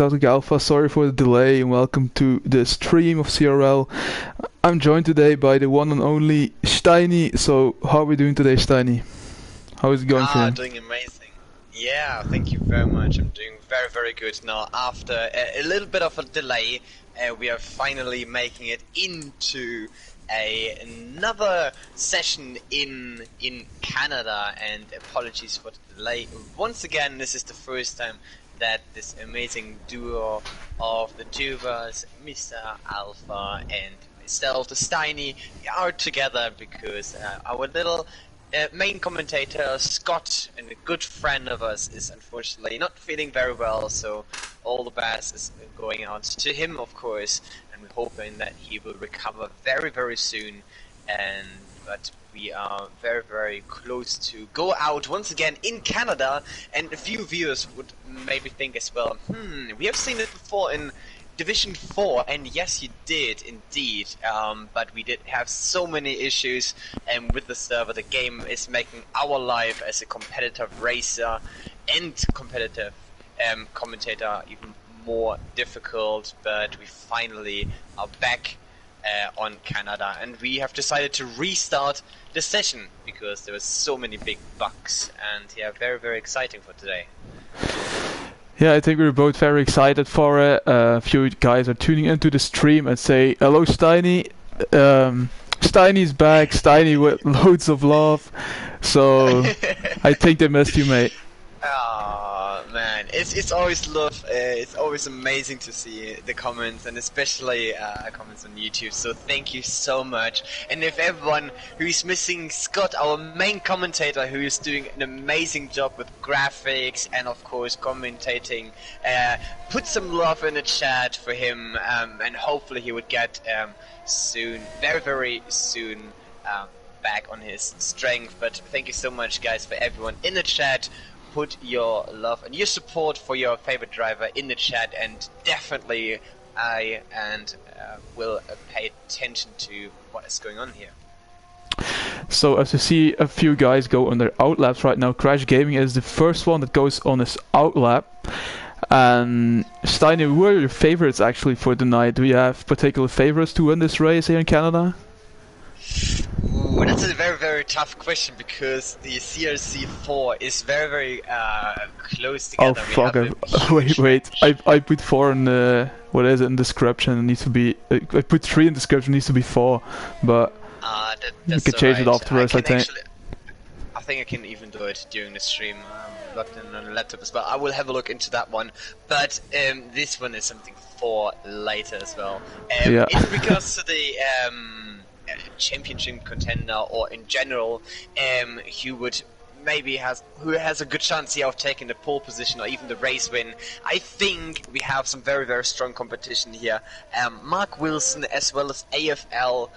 Alpha, sorry for the delay and welcome to the stream of CRL. I'm joined today by the one and only Steiny. So, how are we doing today, Steiny? How is it going for you? Doing amazing. Yeah, thank you very much. I'm doing very, very good now. After a little bit of a delay, we are finally making it into another session in Canada, and apologies for the delay. Once again, this is the first time that this amazing duo of the two of us, Mr. Alpha and myself, the Steiny, are together because our little main commentator, Scott, and a good friend of us, is unfortunately not feeling very well, so all the best is going out to him, of course, and we're hoping that he will recover very, very soon. But we are very, very close to go out once again in Canada, and a few viewers would maybe think as well, we have seen it before in Division 4, and yes, you did indeed, but we did have so many issues with the server. The game is making our life as a competitive racer and competitive commentator even more difficult, but we finally are back on Canada, and we have decided to restart the session because there were so many big bugs, and yeah, very, very exciting for today. Yeah, I think we're both very excited for it. A few guys are tuning into the stream and say, hello Steiny. Steiny's back, Steiny with loads of love. So, I think they missed you, mate. Oh man, it's always love. It's always amazing to see the comments, and especially comments on YouTube. So thank you so much. And if everyone who is missing Scott, our main commentator, who is doing an amazing job with graphics and of course commentating, put some love in the chat for him, and hopefully he would get soon, very, very soon, back on his strength. But thank you so much, guys, for everyone in the chat. Put your love and your support for your favorite driver in the chat, and definitely I will pay attention to what is going on here. So as you see, a few guys go on their outlaps right now. Crash Gaming is the first one that goes on his outlap. And Steiny, who are your favorites actually for the night? Do you have particular favorites to win this race here in Canada? Ooh, that's a very, very tough question because the CRC IV is very, very close together. Oh fuck! Wait! I put 4 in the what is it in description? It needs to be. I put 3 in description. It needs to be 4, but you can change it afterwards. I think. I think I can even do it during the stream. I'm logged in on a laptop as well. I will have a look into that one. But this one is something for later as well. Yeah. In regards to the championship contender, or in general, who has a good chance here of taking the pole position or even the race win. I think we have some very, very strong competition here. Mark Wilson as well as AFL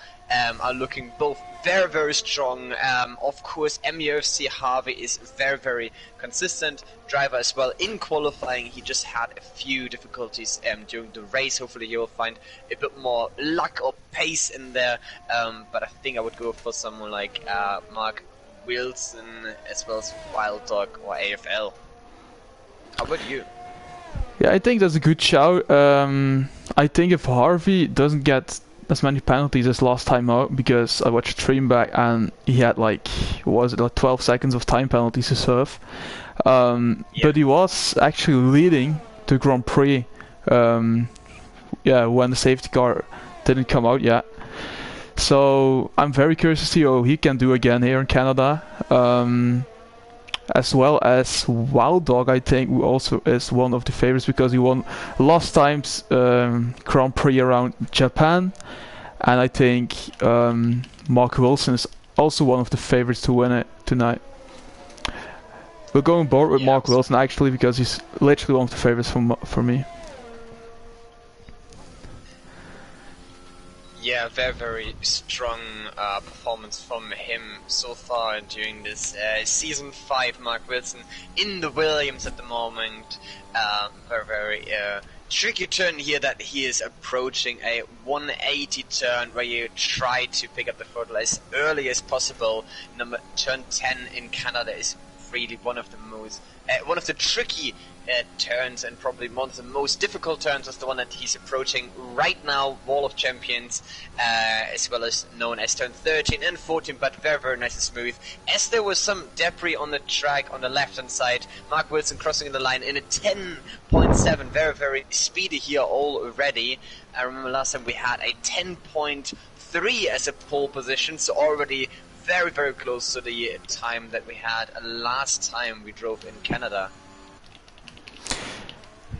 are looking both very, very strong. Of course, MUFC Harvey is very, very consistent driver as well. In qualifying, he just had a few difficulties during the race. Hopefully he will find a bit more luck or pace in there, but I think I would go for someone like Mark Wilson as well as Wild Dog or AFL. How about you? Yeah, I think that's a good shout. I think if Harvey doesn't get as many penalties as last time out, because I watched the stream back and he had like 12 seconds of time penalties to serve. But he was actually leading the Grand Prix when the safety car didn't come out yet. So I'm very curious to see how he can do again here in Canada. As well as Wild Dog, I think, who also is one of the favorites because he won last time's Grand Prix around Japan, and I think Mark Wilson is also one of the favorites to win it tonight. We're going board with Mark Wilson actually because he's literally one of the favorites for me. Yeah, very, very strong performance from him so far during this Season 5, Mark Wilson in the Williams at the moment. Very, very tricky turn here that he is approaching a 180 turn where you try to pick up the throttle as early as possible. Turn 10 in Canada is really one of the tricky turns, and probably one of the most difficult turns is the one that he's approaching right now, Wall of Champions, as well as known as turn 13 and 14, but very, very nice and smooth. As there was some debris on the track on the left hand side, Mark Wilson crossing the line in a 10.7, very, very speedy here already. I remember last time we had a 10.3 as a pole position, so already very, very close to the time that we had last time we drove in Canada.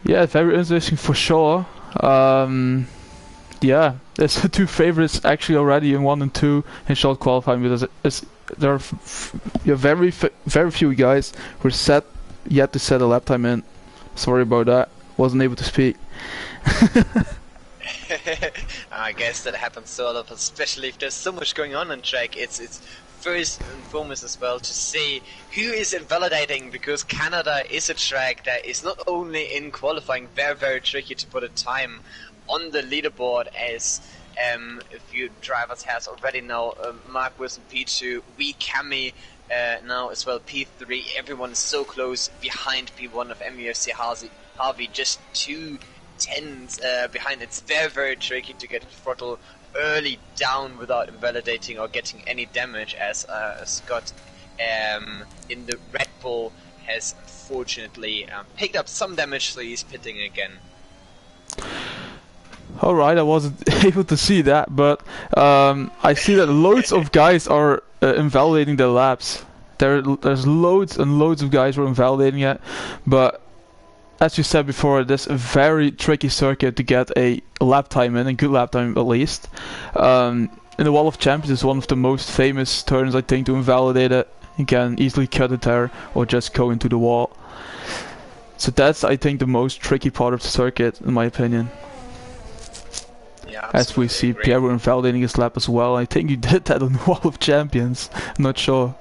Yeah, very interesting for sure. Yeah, there's the two favorites actually already in 1 and 2 in short qualifying, because there are very few guys who are yet to set a lap time in. Sorry about that, wasn't able to speak. I guess that happens sort of, especially if there's so much going on track. It's first and foremost as well to see who is invalidating, because Canada is a track that is not only in qualifying very, very tricky to put a time on the leaderboard, as a few drivers has already now, Mark Wilson P2, Cami now as well P3, everyone is so close behind P1 of MUFC Harvey, just 2 tenths behind. It's very, very tricky to get throttle early down without invalidating or getting any damage, as Scott in the Red Bull has unfortunately picked up some damage, so he's pitting again. Alright, I wasn't able to see that, but I see that loads of guys are invalidating their laps. There's loads and loads of guys who are invalidating it, but as you said before, this is a very tricky circuit to get a lap time in, a good lap time at least. In the Wall of Champions is one of the most famous turns, I think, to invalidate it. You can easily cut it there or just go into the wall. So that's, I think, the most tricky part of the circuit, in my opinion. Yeah, as we see agree. Pierre invalidating his lap as well. I think he did that on the Wall of Champions. I'm not sure.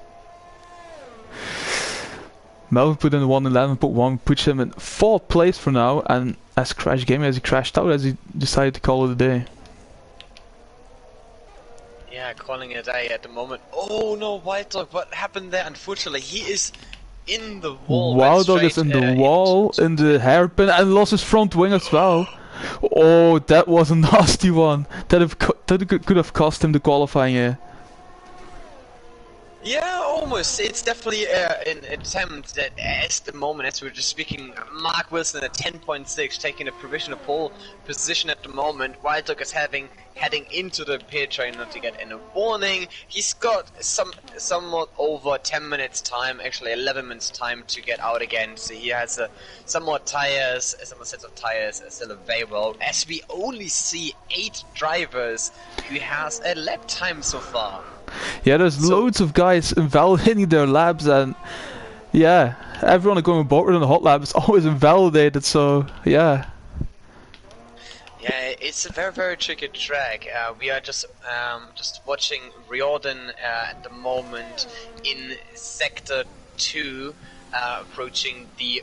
Melvin put in 111.1, puts him in 4th place for now, and as Crash Gaming, as he crashed out, as he decided to call it a day. Yeah, calling it a day at the moment. Oh no, Wild Dog, what happened there? Unfortunately, he is in the wall. Wild Dog is in the wall, in the hairpin, and lost his front wing as well. Oh, that was a nasty one. That could have cost him the qualifying here. Yeah, almost. It's definitely an attempt that, as the moment, as we were just speaking, Mark Wilson at 10.6, taking a provisional pole position at the moment. Wild Dog is heading into the pit, trying not to get any warning. He's got somewhat over 10 minutes time, actually 11 minutes time to get out again. So he has some more sets of tires still available. As we only see 8 drivers who has a lap time so far. Yeah, there's loads of guys invalidating their laps, and yeah, everyone going forward on the hot lap is always invalidated, so yeah. Yeah, it's a very, very tricky track. We are just watching Riordan at the moment in Sector 2, approaching the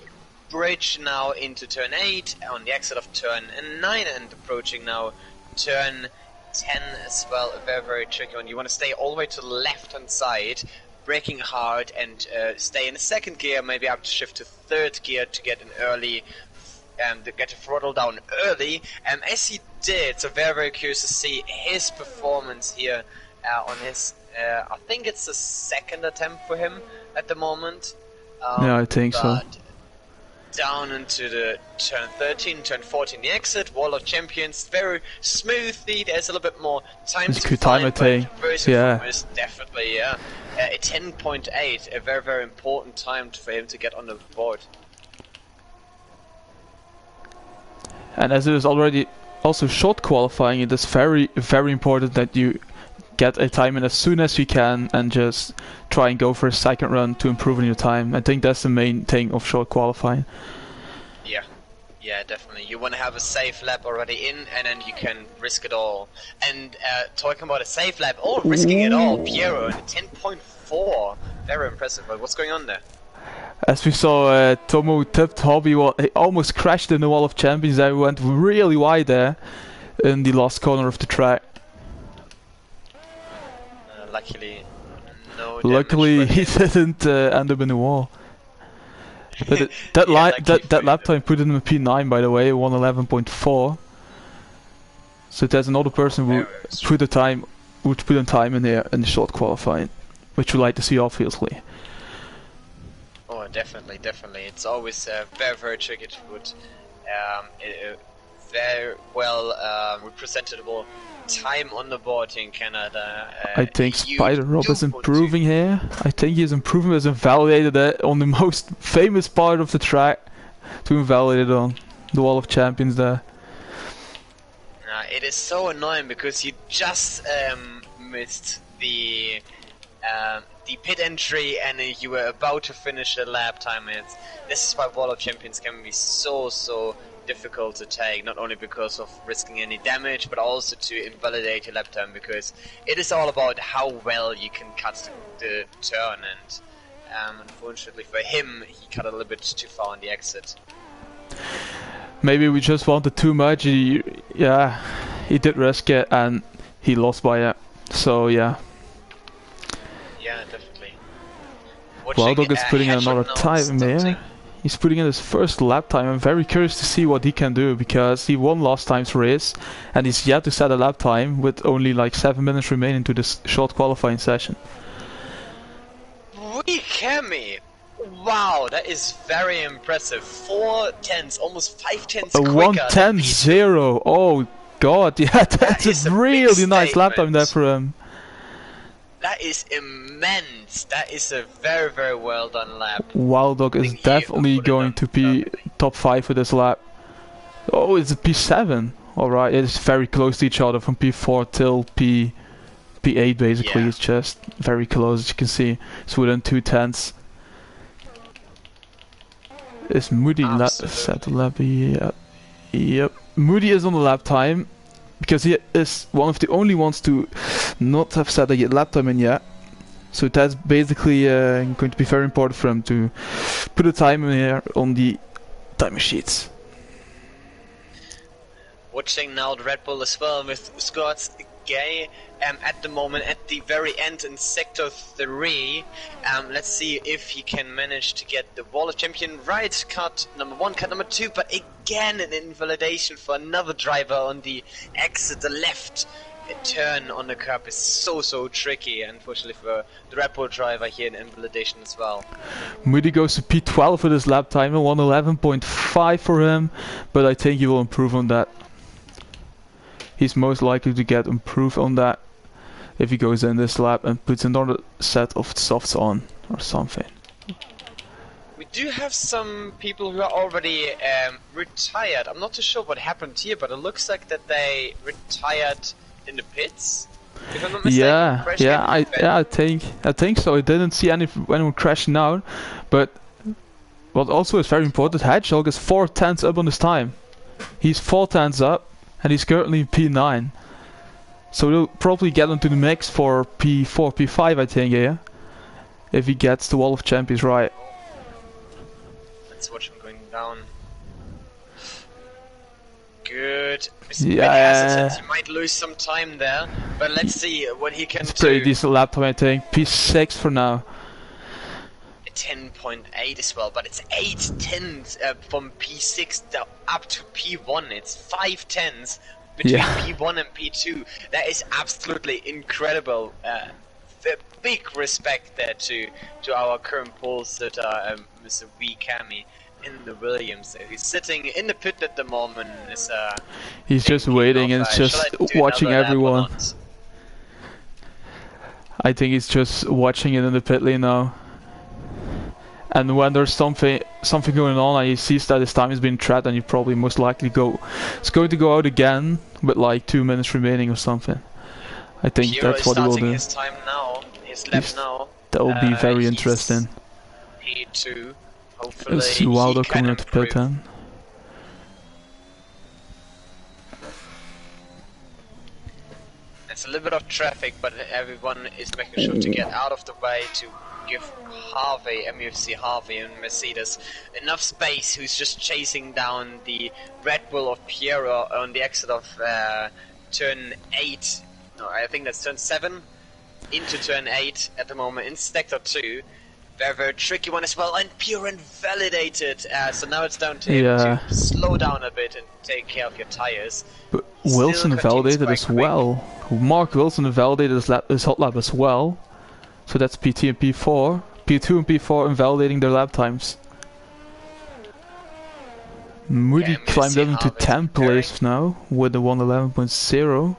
bridge now into Turn 8, on the exit of Turn 9, and approaching now Turn 10 as well. A very, very tricky one. You want to stay all the way to the left hand side, braking hard, and stay in the 2nd gear, maybe have to shift to 3rd gear to get an early to get the throttle down early, as he did. So very, very curious to see his performance here on his I think it's the 2nd attempt for him at the moment. Yeah, I think so. Down into the Turn 13, Turn 14, the exit, Wall of Champions, very smoothly. There's a little bit more time it's to good find, time, I think. Yeah. Definitely, yeah. A 10.8, a very, very important time for him to get on the board. And as it is already also short qualifying, it is very, very important that you get a time in as soon as you can and just try and go for a 2nd run to improve on your time. I think that's the main thing of short qualifying. Yeah, definitely. You want to have a safe lap already in, and then you can risk it all. And talking about a safe lap, risking it all, Piero, 10.4. Very impressive. But what's going on there? As we saw, Tomo tipped Hobby, he almost crashed in the Wall of Champions. He went really wide there in the last corner of the track. Luckily, no Luckily, damage, he didn't end up in the wall. But Yeah, luckily for that you, lap time put him in P9, by the way, 111.4. So there's another person who very put a time, would put a time in there in the short qualifying, which we like to see, obviously. Oh, definitely, definitely. It's always very tricky to put very well representable time on the board in Canada. I think You Spider Rob do is want to- improving here. I think he's improving, has invalidated it on the most famous part of the track to invalidate it on the Wall of Champions there. It is so annoying because you just missed the pit entry and you were about to finish a lap time. This is why Wall of Champions can be so difficult to take, not only because of risking any damage, but also to invalidate your lap time, because it is all about how well you can cut the turn, and unfortunately for him, he cut a little bit too far on the exit. Maybe we just wanted too much. He did risk it and he lost by it. So yeah. Yeah, definitely. Wildog is putting in another time there. there. He's putting in his first lap time. I'm very curious to see what he can do, because he won last time's race and he's yet to set a lap time with only like 7 minutes remaining to this short qualifying session. Kemi! Wow, that is very impressive. 4 tenths, almost 5 tenths A quicker. 1:10.0. Oh god, yeah, that's a really nice lap time there for him. That is immense. That is a very well done lap. Wildog is definitely going to be top 5 for this lap. Oh, it's a P7. Alright, it's very close to each other from P4 till P8 basically. Yeah. It's just very close, as you can see. It's within 2 tenths. Is Moody set the lap? Yeah. Yep. Moody is on the lap time, because he is one of the only ones to not have set a lap time in yet. So that's basically going to be very important for him to put a time in here on the timer sheets. Watching now the Red Bull as well with Scott Gay at the moment at the very end in sector 3. Let's see if he can manage to get the Wall of Champion right. Cut number 1, cut number 2, but again an invalidation for another driver on the exit. The left turn on the curb is so tricky, unfortunately for the Red Bull driver here, an invalidation as well. Moody goes to P12 for this lap time, 111.5 for him, but I think he will improve on that. He's most likely to get improved on that if he goes in this lap and puts another set of softs on or something. We do have some people who are already retired. I'm not too sure what happened here, but it looks like that they retired in the pits. If I'm not mistaken, I think so. I didn't see anyone crashing out, but what also is very important, Hedgehog is 4 tenths up on his time. He's 4 tenths up. And he's currently in P9. So he'll probably get into the mix for P4, P5 I think, yeah? If he gets the Wall of Champions right. Let's watch him going down. Good. Yeah. He might lose some time there, but let's see what he can do. Pretty decent lap time I think. P6 for now. 10.8 as well, but it's 8 tenths from P6 up to P1. It's 5 tenths between P1 and P2. That is absolutely incredible. Big respect there to our current pole sitter, Mr. V. Kami in the Williams. He's sitting in the pit at the moment. He's just waiting and just watching everyone. I think he's just watching it in the pit lane now. And when there's something going on and he sees that his time is being trapped, and you probably most likely it's going to go out again with like 2 minutes remaining or something. I think Hero that's what he will do. His time now, his lap now. That will be very interesting. P2. Hopefully Let's see Wilder coming into pit then. It's a little bit of traffic, but everyone is making sure to get out of the way to give Harvey, MUFC Harvey and Mercedes enough space, who's just chasing down the Red Bull of Piero on the exit of turn 8. No, I think that's turn 7 into turn 8 at the moment in sector 2. Very, very tricky one as well, and pure invalidated. So now it's down to him Yeah. to slow down a bit and take care of your tires. But Still Wilson continues invalidated quite as quick. well. Mark Wilson invalidated his hot lap as well. So that's PT and P4. P2 and P4 invalidating their lap times. Moody Yeah, climbed up Missy into Harvey's 10th preparing. place now with the 111.0.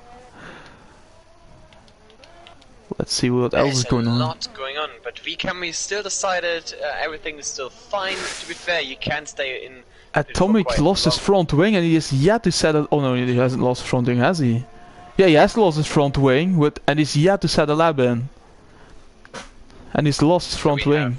Let's see what else is going There's on. a lot going on, but VCami still decided everything is still fine. To be fair, you can stay in. Atomic lost his front wing and he is yet to set it. Oh no, he hasn't lost his front wing, has he? Yeah, he has lost his front wing, and he's yet to set a lap in. And he's lost his front wing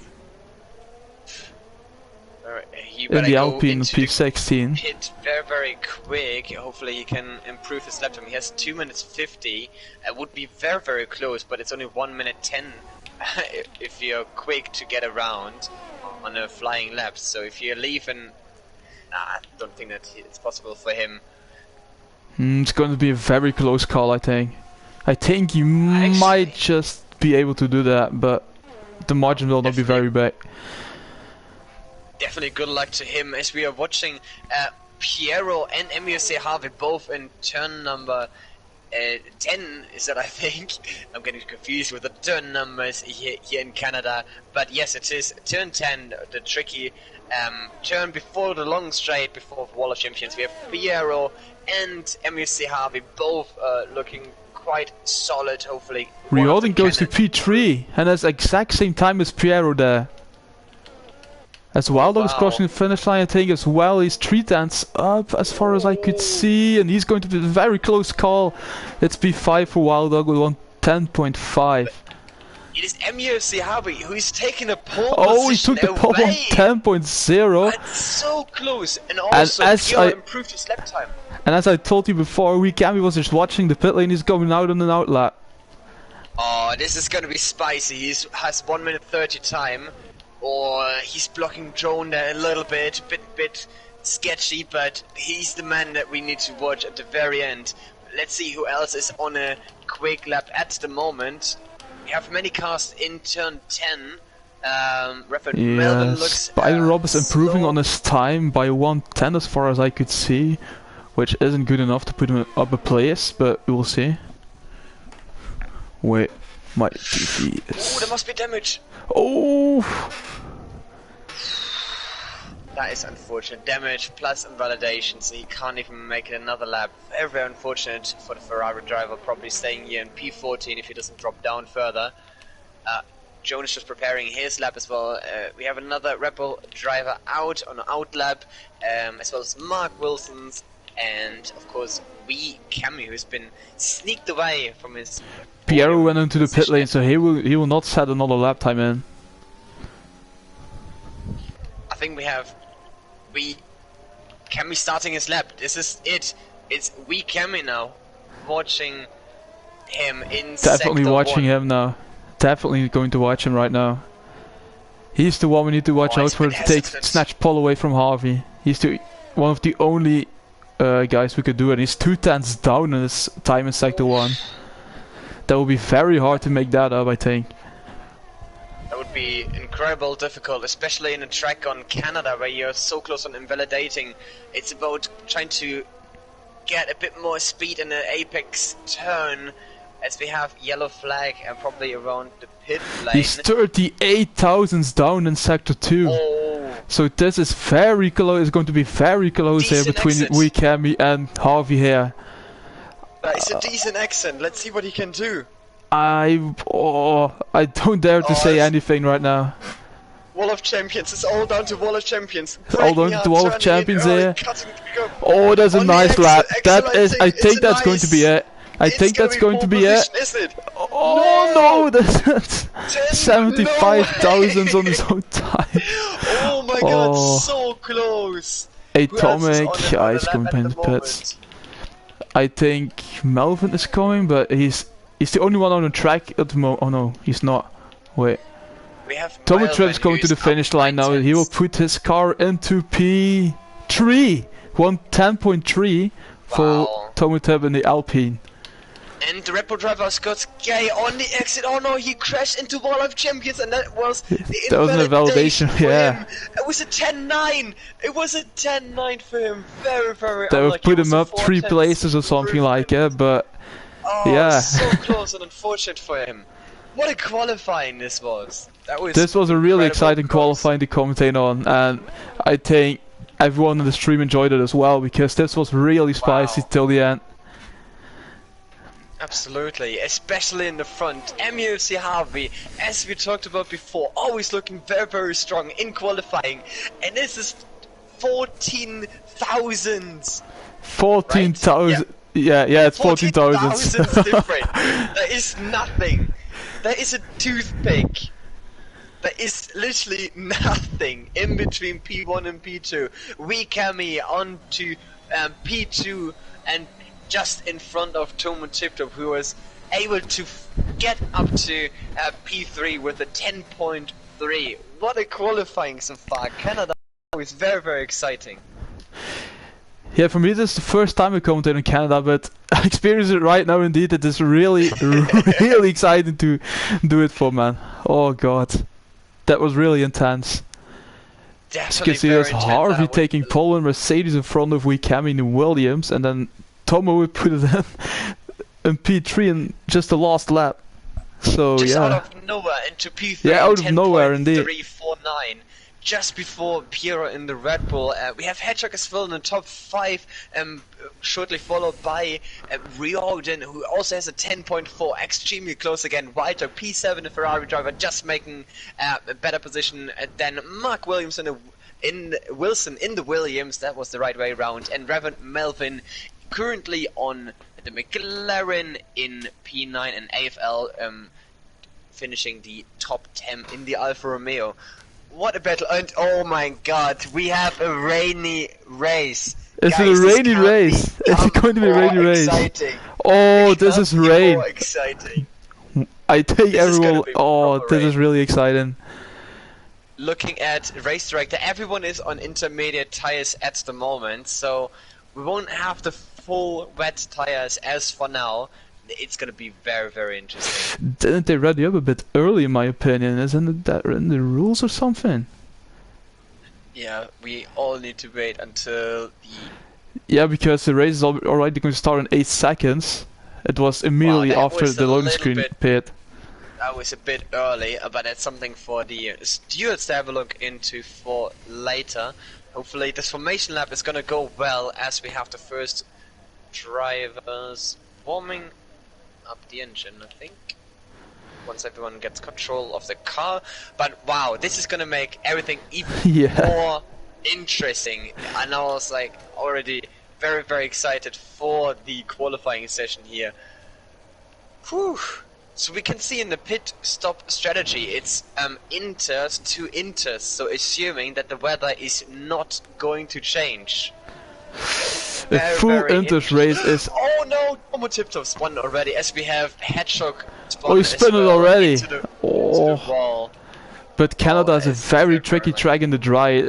in the Alpine P16. Hit very, very quick. Hopefully he can improve his lap time. He has 2 minutes 50. It would be very, very close, but it's only 1 minute 10 if you're quick to get around on a flying lap. So if you're leaving, I don't think that it's possible for him. It's going to be a very close call, I think. I think he might just be able to do that, but the margin will not be very big. Definitely good luck to him as we are watching Piero and MUC Harvey both in turn number 10, is that I think? I'm getting confused with the turn numbers here in Canada. But yes, it is turn 10, the tricky turn before the long straight, before the Wall of Champions. We have Piero and MUC Harvey both looking quite solid, hopefully. Riordan goes to P3 and has the exact same time as Piero there. As Wildog is crossing the finish line, I think as well. He's 3/10 up as far as I could see, and he's going to be a very close call. It's P5 for Wildog with 110.5. It is MUC Harvey who's taking a pole Oh, he position took the pole on 10.0. That's so close, and also Piero improved his lap time. And as I told you before, Wikami was just watching the pit lane. He's going out on an out lap. Oh, this is gonna be spicy. He has 1 minute 30 time. Or he's blocking drone there a little bit sketchy, but he's the man that we need to watch at the very end. Let's see who else is on a quick lap at the moment. We have many cars in turn 10. Melvin looks Spider Rob is improving on his time by 1:10 as far as I could see, which isn't good enough to put him up a place, but we will see. Wait, my TV is... Oh, there must be damage. Oh! That is unfortunate. Damage plus invalidation, so he can't even make it another lap. Very, very unfortunate for the Ferrari driver, probably staying here in P14 if he doesn't drop down further. Jonas just preparing his lap as well. We have another Red Bull driver out on an out lap, as well as Mark Wilson's, and of course Cammy, who's been sneaked away from his... Piero went into the pit lane, so he will not set another lap time in. I think we have Cammy starting his lap. This is it. It's Cammy now, watching him in Definitely sector watching 1. him now. Definitely going to watch him right now. He's the one we need to watch out for to snatch pole away from Harvey. He's one of the only guys who could do it. He's 2/10 down in his time in sector 1. That will be very hard to make that up, I think. That would be incredible difficult, especially in a track on Canada where you're so close on invalidating. It's about trying to get a bit more speed in the apex turn, as we have yellow flag and probably around the pit lane. He's 38 thousandths down in sector 2. Oh. So this is very close. It's going to be very close here between Wikami and Harvey here. It's a decent accent. Let's see what he can do. I don't dare to say anything right now. Wall of Champions. It's all down to Wall of Champions. It's all down to the Wall of Champions here. Oh, there's a nice lap. That is. I think that's going to be it. I think that's going to be it. Oh no, that's 75 thousandths on his own time. Oh my god, so close. Atomic ice coming in the pits. I think Melvin is coming, but he's the only one on the track at the moment. Oh no, he's not. Wait. Tommy Tripp's going to the finish line now. He will put his car into P3. 110.3 for Tommy Tripp in the Alpine. And the Red Bull driver Scott Gay on the exit. Oh no, he crashed into Wall of Champions, and that was the That wasn't a validation, for yeah. him. It was a 10-9. It was a 10-9 for him. Very, very That would unlucky. put It was him a up 3 4-10 places or something like it, but oh, yeah. so close and unfortunate for him. What a qualifying this was. That was. This was a really incredible exciting close. qualifying to commentate on, and I think everyone in the stream enjoyed it as well, because this was really spicy till the end. Absolutely, especially in the front. MUFC Harvey, as we talked about before, always looking very, very strong in qualifying. And this is 14,000. 14,000. Right? Yeah, it's 14,000. 14,000 different. That is nothing. That is a toothpick. There is literally nothing in between P1 and P2. We Kami on to P2 and just in front of Tomo Tiptop, who was able to get up to P3 with a 10.3. What a qualifying so far. Canada is very, very exciting. Yeah, for me this is the first time I commentate on Canada, but I experience it right now indeed. It is really, really exciting to do it for, man. Oh god. That was really intense. Definitely. As you can see, there's Harvey taking pole and Mercedes in front of Wikami and Williams, and then Tomo would put it in P3 in just the last lap. So just yeah. out of nowhere into P3. Yeah, out of nowhere indeed. 349. Just before Piero in the Red Bull, we have Hedgehog as well in the top 5, shortly followed by Riordan, who also has a 10.4, extremely close again. Walter P7, the Ferrari driver, just making a better position than Mark Williams Wilson in the Williams. That was the right way around. And Revan Melvin currently on the McLaren in P9, and AFL finishing the top 10 in the Alfa Romeo. What a battle, and oh my god, we have a rainy race. Is it a rainy race? Is it going to be a rainy race? Oh, this is rain. More exciting. I think This is gonna everyone. be Oh, proper this is rain. really exciting. Looking at race director, everyone is on intermediate tires at the moment, so we won't have the full wet tires as for now. It's gonna be very, very interesting. Didn't they ready up a bit early, in my opinion? Isn't that in the rules or something? Yeah, we all need to wait until the... Yeah, because the race is already going to start in 8 seconds. It was immediately Wow, that after was the a loading little screen bit- pit. That was a bit early, but that's something for the stewards to have a look into for later. Hopefully this formation lap is gonna go well, as we have the first drivers warming up the engine, I think. Once everyone gets control of the car. But wow, this is gonna make everything even Yeah. more interesting. And I was like already very, very excited for the qualifying session here. Whew. So we can see in the pit stop strategy, it's inters to inters, so assuming that the weather is not going to change. The full inters race is. Oh no, Tomo Tiptop's won already, as we have Hedgehog Oh, you spun it already. Oh. into the wall. But Canada has a it's very very tricky early. track in the dry,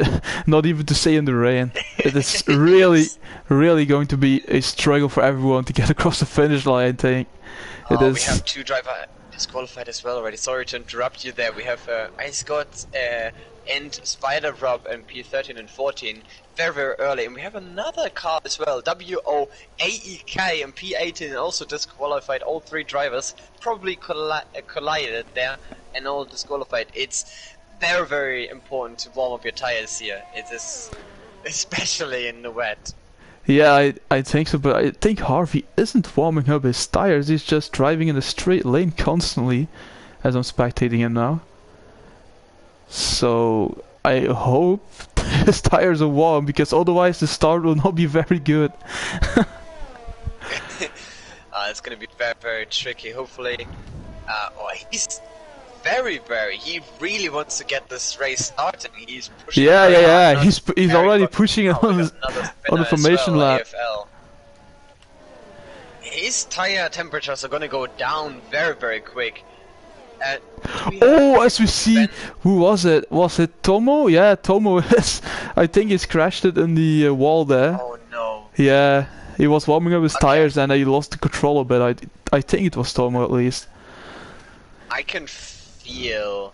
not even to say in the rain. It is really, really going to be a struggle for everyone to get across the finish line, I think. It We is. have 2 drivers disqualified as well already. Sorry to interrupt you there. We have Ice God and Spider Rob and P13 and 14 very, very early. And we have another car as well, WOAEK and P18 also disqualified. All 3 drivers probably collided there and all disqualified. It's very, very important to warm up your tires here. It is, especially in the wet. Yeah, I think so, but I think Harvey isn't warming up his tires, he's just driving in a straight lane constantly, as I'm spectating him now. So, I hope his tires are warm, because otherwise the start will not be very good. It's gonna be very, very tricky. Hopefully, he's he really wants to get this race started. He's pushing. Yeah. hard, He's very already good. pushing it on We his, got another on the spinner as formation well, lap. AFL. His tire temperatures are gonna go down very, very quick. Oh, as we see, who was it? Was it Tomo? Yeah, Tomo is. I think he's crashed it in the wall there. Oh no. Yeah, He was warming up his tires and he lost the control a bit. I think it was Tomo at least. I can feel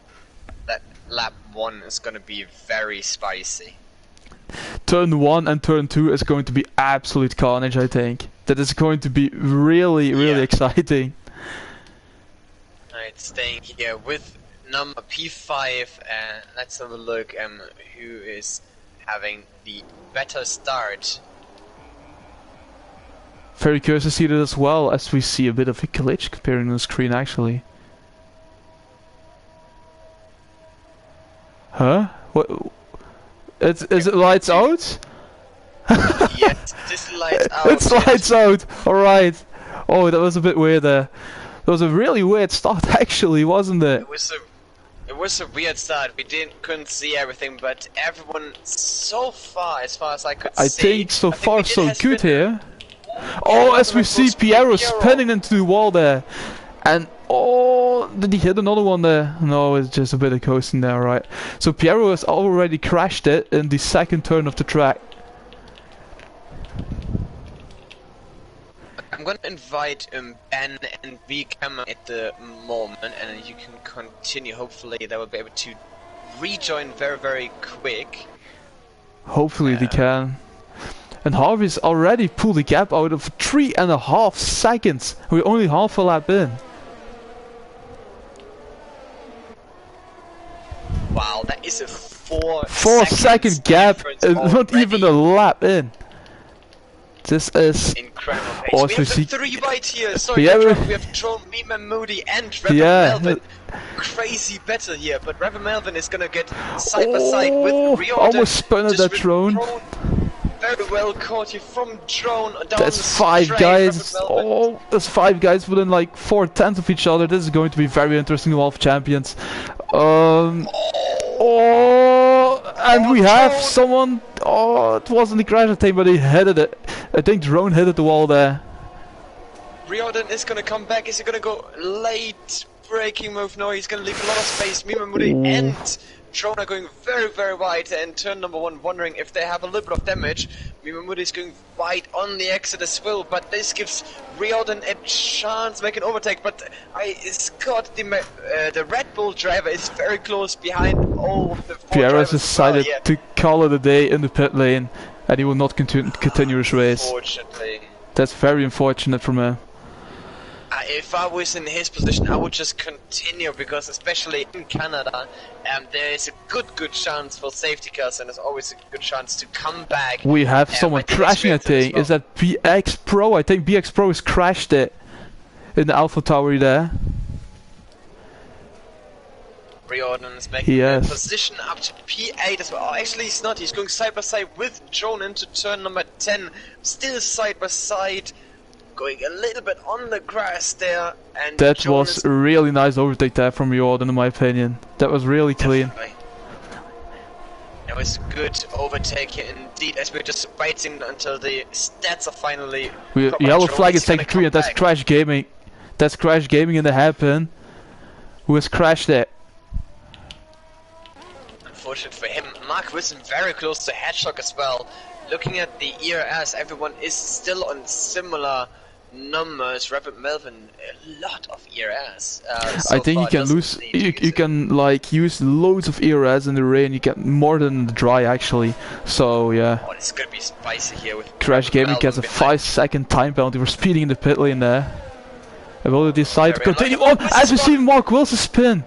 that lap 1 is gonna be very spicy. Turn 1 and turn 2 is going to be absolute carnage, I think. That is going to be really exciting. Alright, staying here with number P5, and let's have a look who is having the better start. Very curious to see that as well, as we see a bit of a glitch appearing on the screen actually. Huh? What? Is it lights out? Yes, this lights out. It's lights out! Alright. Oh, that was a bit weird there. That was a really weird start actually, wasn't it? It was a weird start. We couldn't see everything, but everyone so far as I could see. I think so far so good here. Oh, as we see Piero spinning into the wall there. And oh, did he hit another one there? No, it's just a bit of coasting there, right? So Piero has already crashed it in the second turn of the track. I'm gonna invite Ben and VCam at the moment, and you can continue. Hopefully they will be able to rejoin very quick. Hopefully they can. And Harvey's already pulled the gap out of 3.5 seconds. We're only half a lap in. Wow, that is a 4 second gap, not even a lap in. This is incredible pace. Oh, we have the 3 right here. Sorry, yeah, we have Drone, Meme Moody, and Reverend Melvin. Crazy battle here, but Reverend Melvin is gonna get side by side with Reorder. Almost spun at that Drone. Very well caught here from Drone down That's the 5 straight, guys. Oh, there's 5 guys within like 4/10 of each other. This is going to be very interesting. Wolf champions. And we have someone. Oh, it wasn't the crash attack, but he hit it. I think Drone hit the wall there. Riordan is gonna come back. Is he gonna go late braking move? No, he's gonna leave a lot of space. Mime Moody and Drone are going very wide, and turn number 1 wondering if they have a little bit of damage. Mime Moody is going wide on the exit as well, but this gives Riordan a chance to make an overtake. But Scott, the Red Bull driver, is very close behind all of the 4 Pierre has drivers decided to call it a day in the pit lane, and he will not continue his race. Unfortunately. That's very unfortunate from him. If I was in his position, I would just continue, because especially in Canada, there is a good chance for safety cars, and there's always a good chance to come back. We have someone crashing, I think. Well. Is that BX Pro? I think BX Pro has crashed it in the Alpha Tower there. Riordan is making a position up to P8 as well. Oh, actually he's not. He's going side by side with Drone into turn number 10. Still side by side. Going a little bit on the grass there, and that was a really nice overtake there from Jordan, in my opinion. That was really clean. That was a good overtake here indeed, as we're just waiting until the stats are finally. Yellow flag is taking 3, and that's Crash Gaming. That's Crash Gaming in the hairpin, who has crashed it. Unfortunate for him. Mark Wilson very close to Headshot as well. Looking at the ERS, everyone is still on similar numbers. Rapid Melvin, a lot of ERS. I think you can lose. You can like use loads of ERS in the rain. You get more than in the dry actually. So yeah. Oh, it's gonna be spicy here with Crash Gaming gets a 5-second time penalty for speeding in the pit lane there. I will decide to continue on as we see Mark Wilson spin,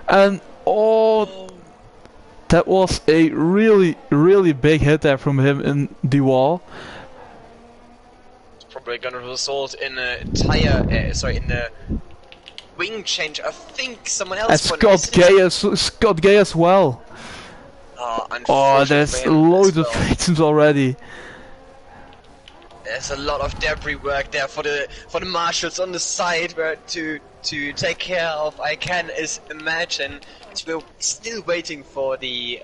and that was a really big hit there from him in the wall. Probably gonna result in a tire, in a wing change. I think someone else. And Scott Gay as well. Oh, there's loads of victims already. There's a lot of debris work there for the marshals on the side, where to take care of. I can imagine. We're still waiting for the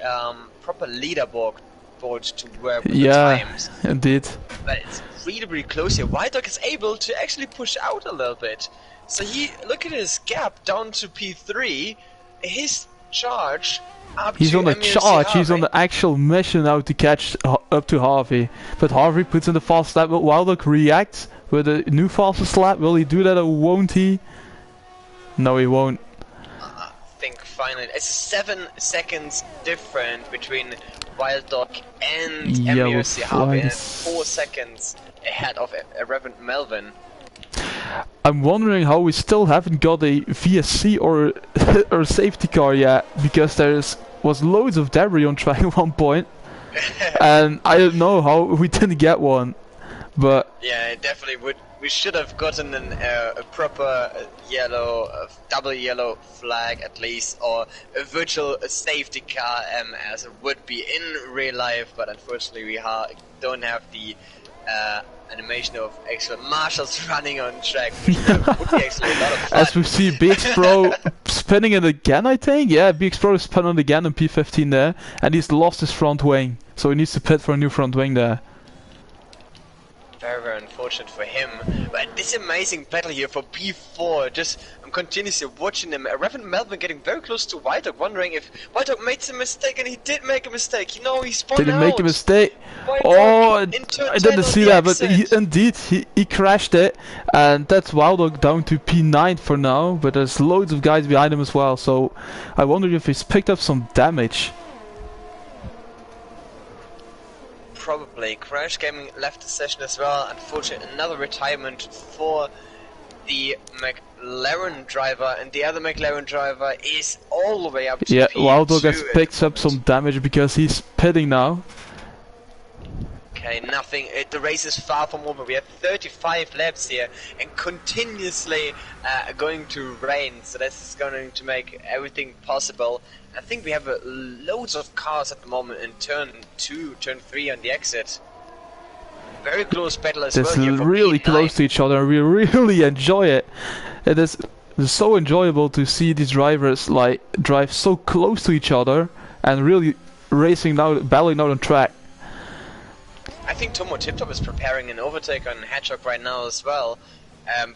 proper leaderboard to work with the times. Yeah, indeed. But it's really close here. White Dog is able to actually push out a little bit. So look at his gap down to P3. His charge up He's to on the Emil charge, he's on Harvey. the actual mission now to catch up to Harvey. But Harvey puts in the fast lap, will Wildog react with a new fastest lap? Will he do that or won't he? No, he won't. I think finally it's 7 seconds different between Wild Dog and Yeah, Emil with Harvey, and flags. 4 seconds ahead of Reverend Melvin. I'm wondering how we still haven't got a VSC or or safety car yet, because was loads of debris on track at one point, and I don't know how we didn't get one. But Yeah, it definitely would. We should have gotten a proper yellow, double yellow flag at least, or a virtual safety car as it would be in real life. But unfortunately, we don't have the animation of actual marshals running on track, which would be actually a lot of fun. as we see BX Pro spinning it again, I think. Yeah, BX Pro is spinning it again on P15 there, and he's lost his front wing, so he needs to pit for a new front wing there. Very, very unfortunate for him. But this amazing battle here for P4, I'm continuously watching him. Reverend Melvin getting very close to Wild Dog, wondering if Wild Dog made a mistake, and he did make a mistake. You know, he spun Did he out. make a mistake? Wild Oh, Dog in turn I 10 didn't on see the that, but exit. he crashed it, and that's Wildog down to P9 for now, but there's loads of guys behind him as well, so I wonder if he's picked up some damage. Probably. Crash Gaming left the session as well. Unfortunately, another retirement for the McLaren driver, and the other McLaren driver is all the way up to Yeah, P2 Wildog has at picked the up some moment. damage because he's pitting now. Okay, nothing. The race is far from over. We have 35 laps here, and continuously going to rain, so that's going to make everything possible. I think we have loads of cars at the moment in turn 2, turn 3 on the exit. Very close battle as It's well here for really P9. close to each other, and we really enjoy it. It's so enjoyable to see these drivers like drive so close to each other and really racing now, battling out on track. I think Tomo Tiptop is preparing an overtake on Hedgehog right now as well.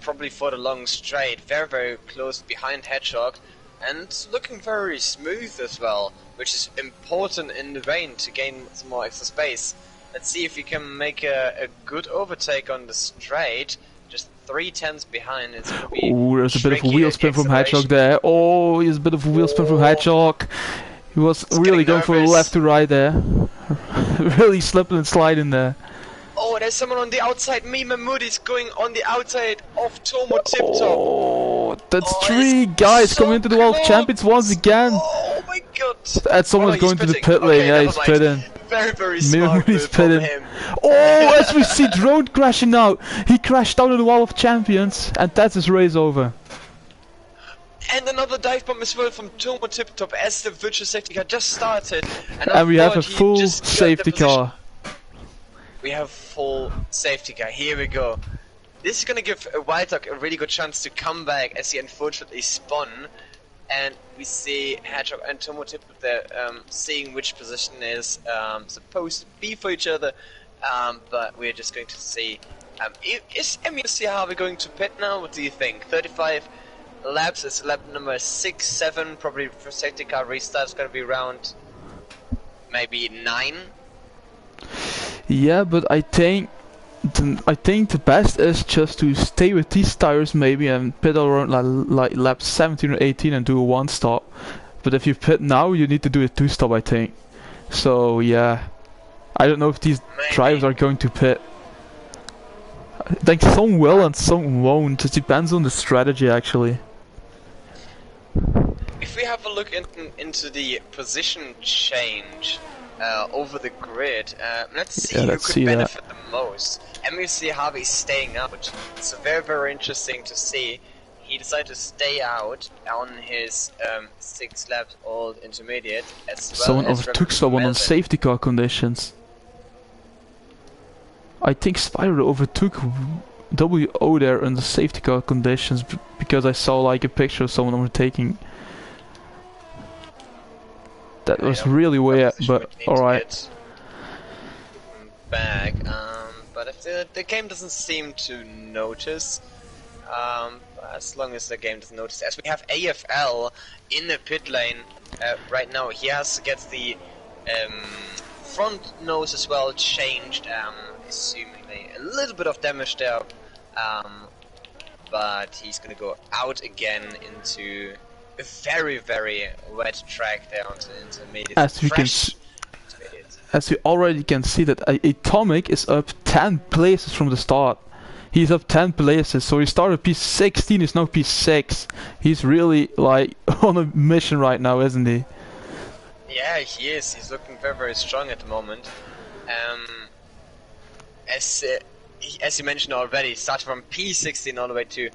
Probably for the long straight. Very, very close behind Hedgehog. And looking very smooth as well, which is important in the rain to gain some more extra space. Let's see if we can make a good overtake on the straight. Just 3/10 behind. It's gonna be Oh, there's a bit of a tricky wheel at the spin from Hedgehog acceleration. there. Oh, here's a bit of a wheel spin from Hedgehog. He was He's really getting going for nervous. left to right there. Really slipping and sliding there. Oh, there's someone on the outside. Me Mahmoodi's going on the outside of Tomo Tiptop. Oh, that's Oh, three it's guys so coming into the World close. Champions once again. Oh my god. And someone's Oh, no, going he's to the pitting. pit lane. Okay, Yeah, never he's mind. pitting. Very, very smart Mahmoodi's move from pitting. him. Oh, as we see Drone crashing out. He crashed out of the Wall of Champions, and that's his race over. And another dive bomb as well from Tomo Tiptop as the virtual safety car just started. And we have a thought he full just got the safety position. car. We have full safety car. Here we go. This is gonna give Wild Dog a really good chance to come back, as he unfortunately spun. And we see Hedgehog and Tomo Tiptop there, seeing which position is supposed to be for each other. But we're just going to see. Is Emil Harvey going to pit now? What do you think? 35 laps. It's lap number 6, 7. Probably for safety car restart is going to be around maybe 9. Yeah, but I think the best is just to stay with these tires maybe and pit around like lap 17 or 18 and do a 1-stop. But if you pit now, you need to do a 2-stop, I think. So yeah, I don't know if these Maybe. drivers are going to pit. I think some will and some won't. It depends on the strategy actually. If we have a look into the position change over the grid, let's see Yeah, who let's could see that. benefit the most. MEC Harvey staying out. It's very, very interesting to see. He decided to stay out on his 6 laps old intermediate as well. Someone as overtook Reverend someone on Melvin. safety car conditions. I think Spyro overtook WO there on the safety car conditions because I saw like a picture of someone overtaking. That was Yeah, really weird, position but would need to alright. get back. But if the game doesn't seem to notice, as long as the game doesn't notice, as we have AFL in the pit lane, right now. He has to get the front nose as well changed, assumingly a little bit of damage there, but he's gonna go out again into a very, very wet track there into made it As we can as we already can see that Atomic is up 10 places from the start. He's up 10 places, so he started P16, he's now P6. He's really like on a mission right now, isn't he? Yeah, he is. He's looking very, very strong at the moment. As you mentioned already, started from P16 all the way to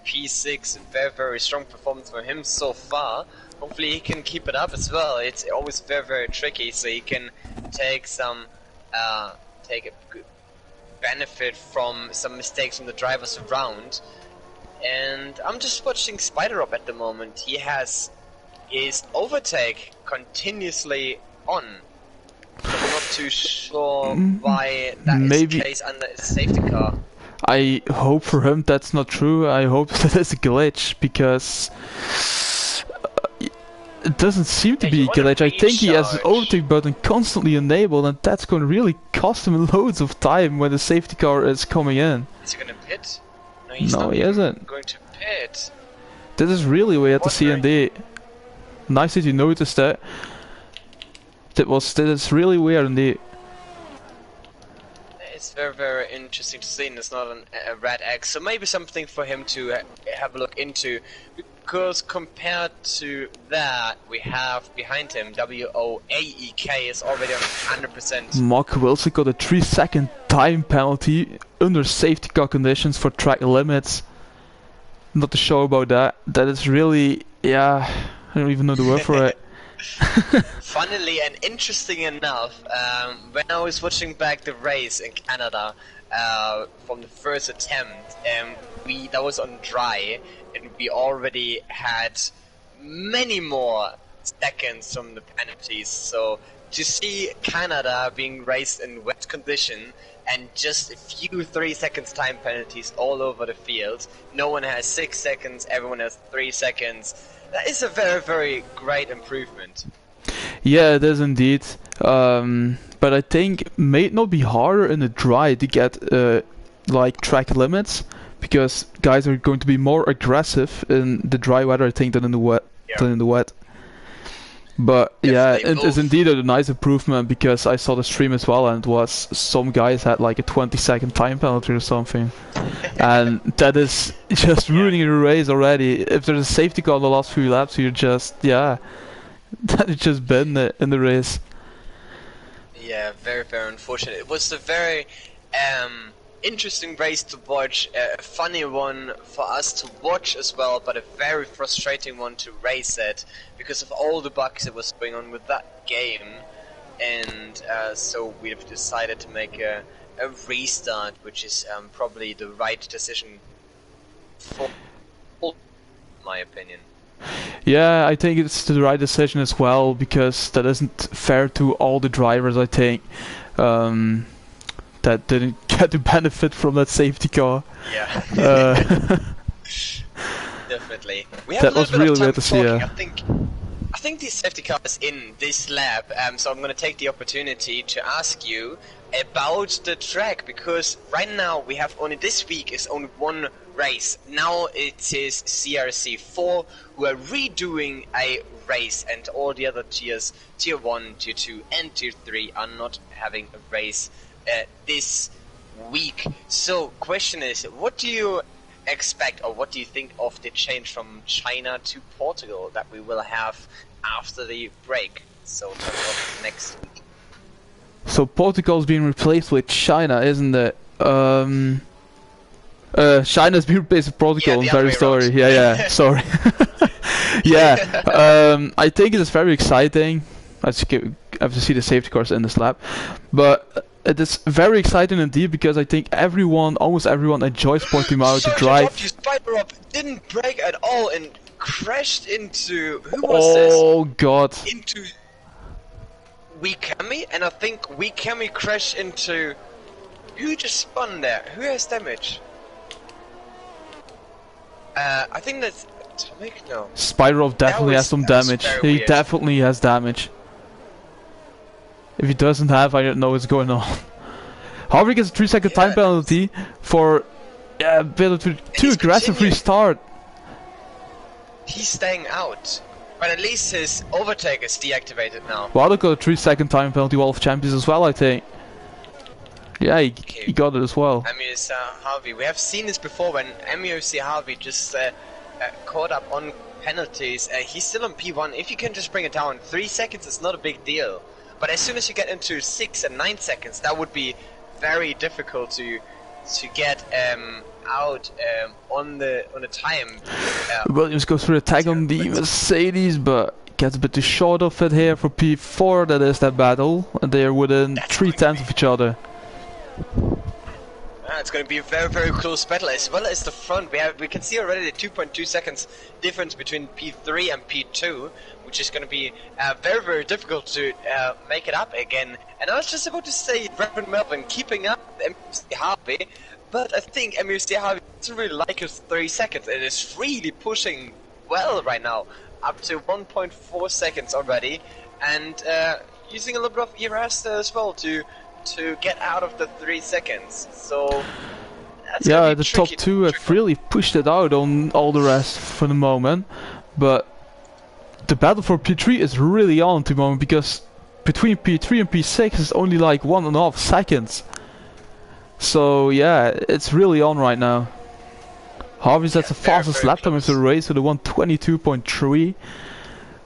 P6. Very, very strong performance for him so far. Hopefully he can keep it up as well. It's always very, very tricky, so he can take a good benefit from some mistakes from the drivers around. And I'm just watching Spider-Up at the moment. He has his overtake continuously on. So I'm not too sure why that is the case under a safety car. I hope for him that's not true. I hope that it's a glitch, because it doesn't seem to be a glitch. I think he has an overtake button constantly enabled, and that's going to really cost him loads of time when the safety car is coming in. Is he going to pit? No, he isn't going to pit. This is really weird to see indeed. Nice that you noticed that. That is really weird indeed. It's very, very interesting to see, and it's not a red X, so maybe something for him to have a look into, because compared to that, we have behind him WOAEK is already on 100%. Mark Wilson got a 3-second time penalty under safety car conditions for track limits. Not to show about that. That is really, yeah, I don't even know the word for it. Funnily and interesting enough, when I was watching back the race in Canada from the first attempt, that was on dry, and we already had many more seconds from the penalties. So to see Canada being raced in wet condition and just a few 3 seconds time penalties all over the field, no one has 6 seconds, everyone has 3 seconds. That is a very, very great improvement. Yeah, it is indeed. But I think it may not be harder in the dry to get like track limits, because guys are going to be more aggressive in the dry weather, I think, than in the wet. But yeah, it is indeed a nice improvement, because I saw the stream as well, and it was some guys had like a 20-second time penalty or something, and that is just ruining the race already. If there's a safety car in the last few laps, you're just that it's just been in the race. Yeah, very, very unfortunate. It was a very interesting race to watch, a funny one for us to watch as well, but a very frustrating one to race at, because of all the bugs that was going on with that game. And so we've decided to make a restart, which is probably the right decision for my opinion. Yeah, I think it's the right decision as well, because that isn't fair to all the drivers, I think, that didn't get to benefit from that safety car. Yeah. Definitely. That was really weird to see. I think the safety car is in this lap, so I'm going to take the opportunity to ask you about the track, because right now we have only, this week is only one race. Now it is CRC IV who are redoing a race, and all the other tiers, tier 1, tier 2 and tier 3 are not having a race this week. So question is, what do you expect, or what do you think of the change from China to Portugal that we will have after the break, so next week? So Portugal's being replaced with China, isn't it? China's being replaced with Portugal. Yeah, I'm very sorry. Yeah, sorry. Yeah, I think it is very exciting. I have to see the safety cars in this lap, but it is very exciting indeed, because I think almost everyone enjoys Portimao to drive. Spider-Up didn't brake at all and crashed into, who was this? Oh god. Into Wikami, and I think Wikami crashed into, who just spun there? Who has damage? I think that's Atomic? No. Spider-Up definitely has some damage. He definitely has damage. If he doesn't have, I don't know what's going on. Harvey gets a 3-second time penalty for a bit of too aggressive restart. He's staying out. But at least his overtake is deactivated now. Wilder got a 3-second time penalty, Wall of Champions as well, I think. Yeah, he got it as well. MUFC Harvey. We have seen this before when MUFC Harvey just caught up on penalties. He's still on P1. If you can just bring it down, 3 seconds is not a big deal. But as soon as you get into 6 and 9 seconds, that would be very difficult to get out on the time. Williams goes for an attack on the Mercedes, but gets a bit too short of it here for P4. That is that battle, and they are within 3/10 of each other. It's going to be a very, very close battle, as well as the front. We can see already the 2.2 seconds difference between P3 and P2, which is going to be very, very difficult to make it up again. And I was just about to say, Reverend Melvin keeping up MUFC Harvey, but I think MUFC Harvey doesn't really like his 3 seconds. It is really pushing well right now, up to 1.4 seconds already, and using a little bit of ERS as well to get out of the 3 seconds. So that's yeah, the top two have really pushed it out on all the rest for the moment, but the battle for P3 is really on at the moment, because between P3 and P6 is only like 1.5 seconds. So yeah, it's really on right now. Harvey's at the fastest lap time of the race with a 1:22.3,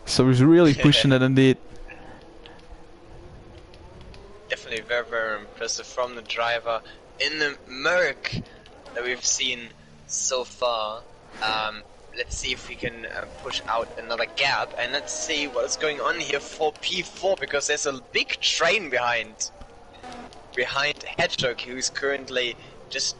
so he's really pushing it indeed. Definitely very, very impressive from the driver in the Merc that we've seen so far. Let's see if we can push out another gap, and let's see what's going on here for P4, because there's a big train behind Hedgehog, who's currently just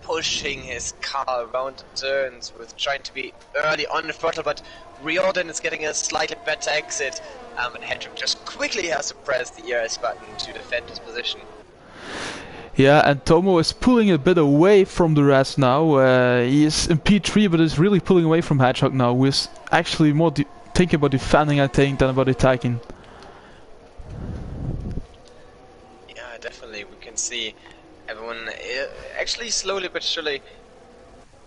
pushing his car around the turns with trying to be early on the throttle, but Riordan is getting a slightly better exit, and Hedgehog just quickly has to press the ERS button to defend his position. Yeah, and Tomo is pulling a bit away from the rest now. He is in P3, but is really pulling away from Hedgehog now, who is actually more thinking about defending, I think, than about attacking. Yeah, definitely. We can see everyone actually slowly but surely.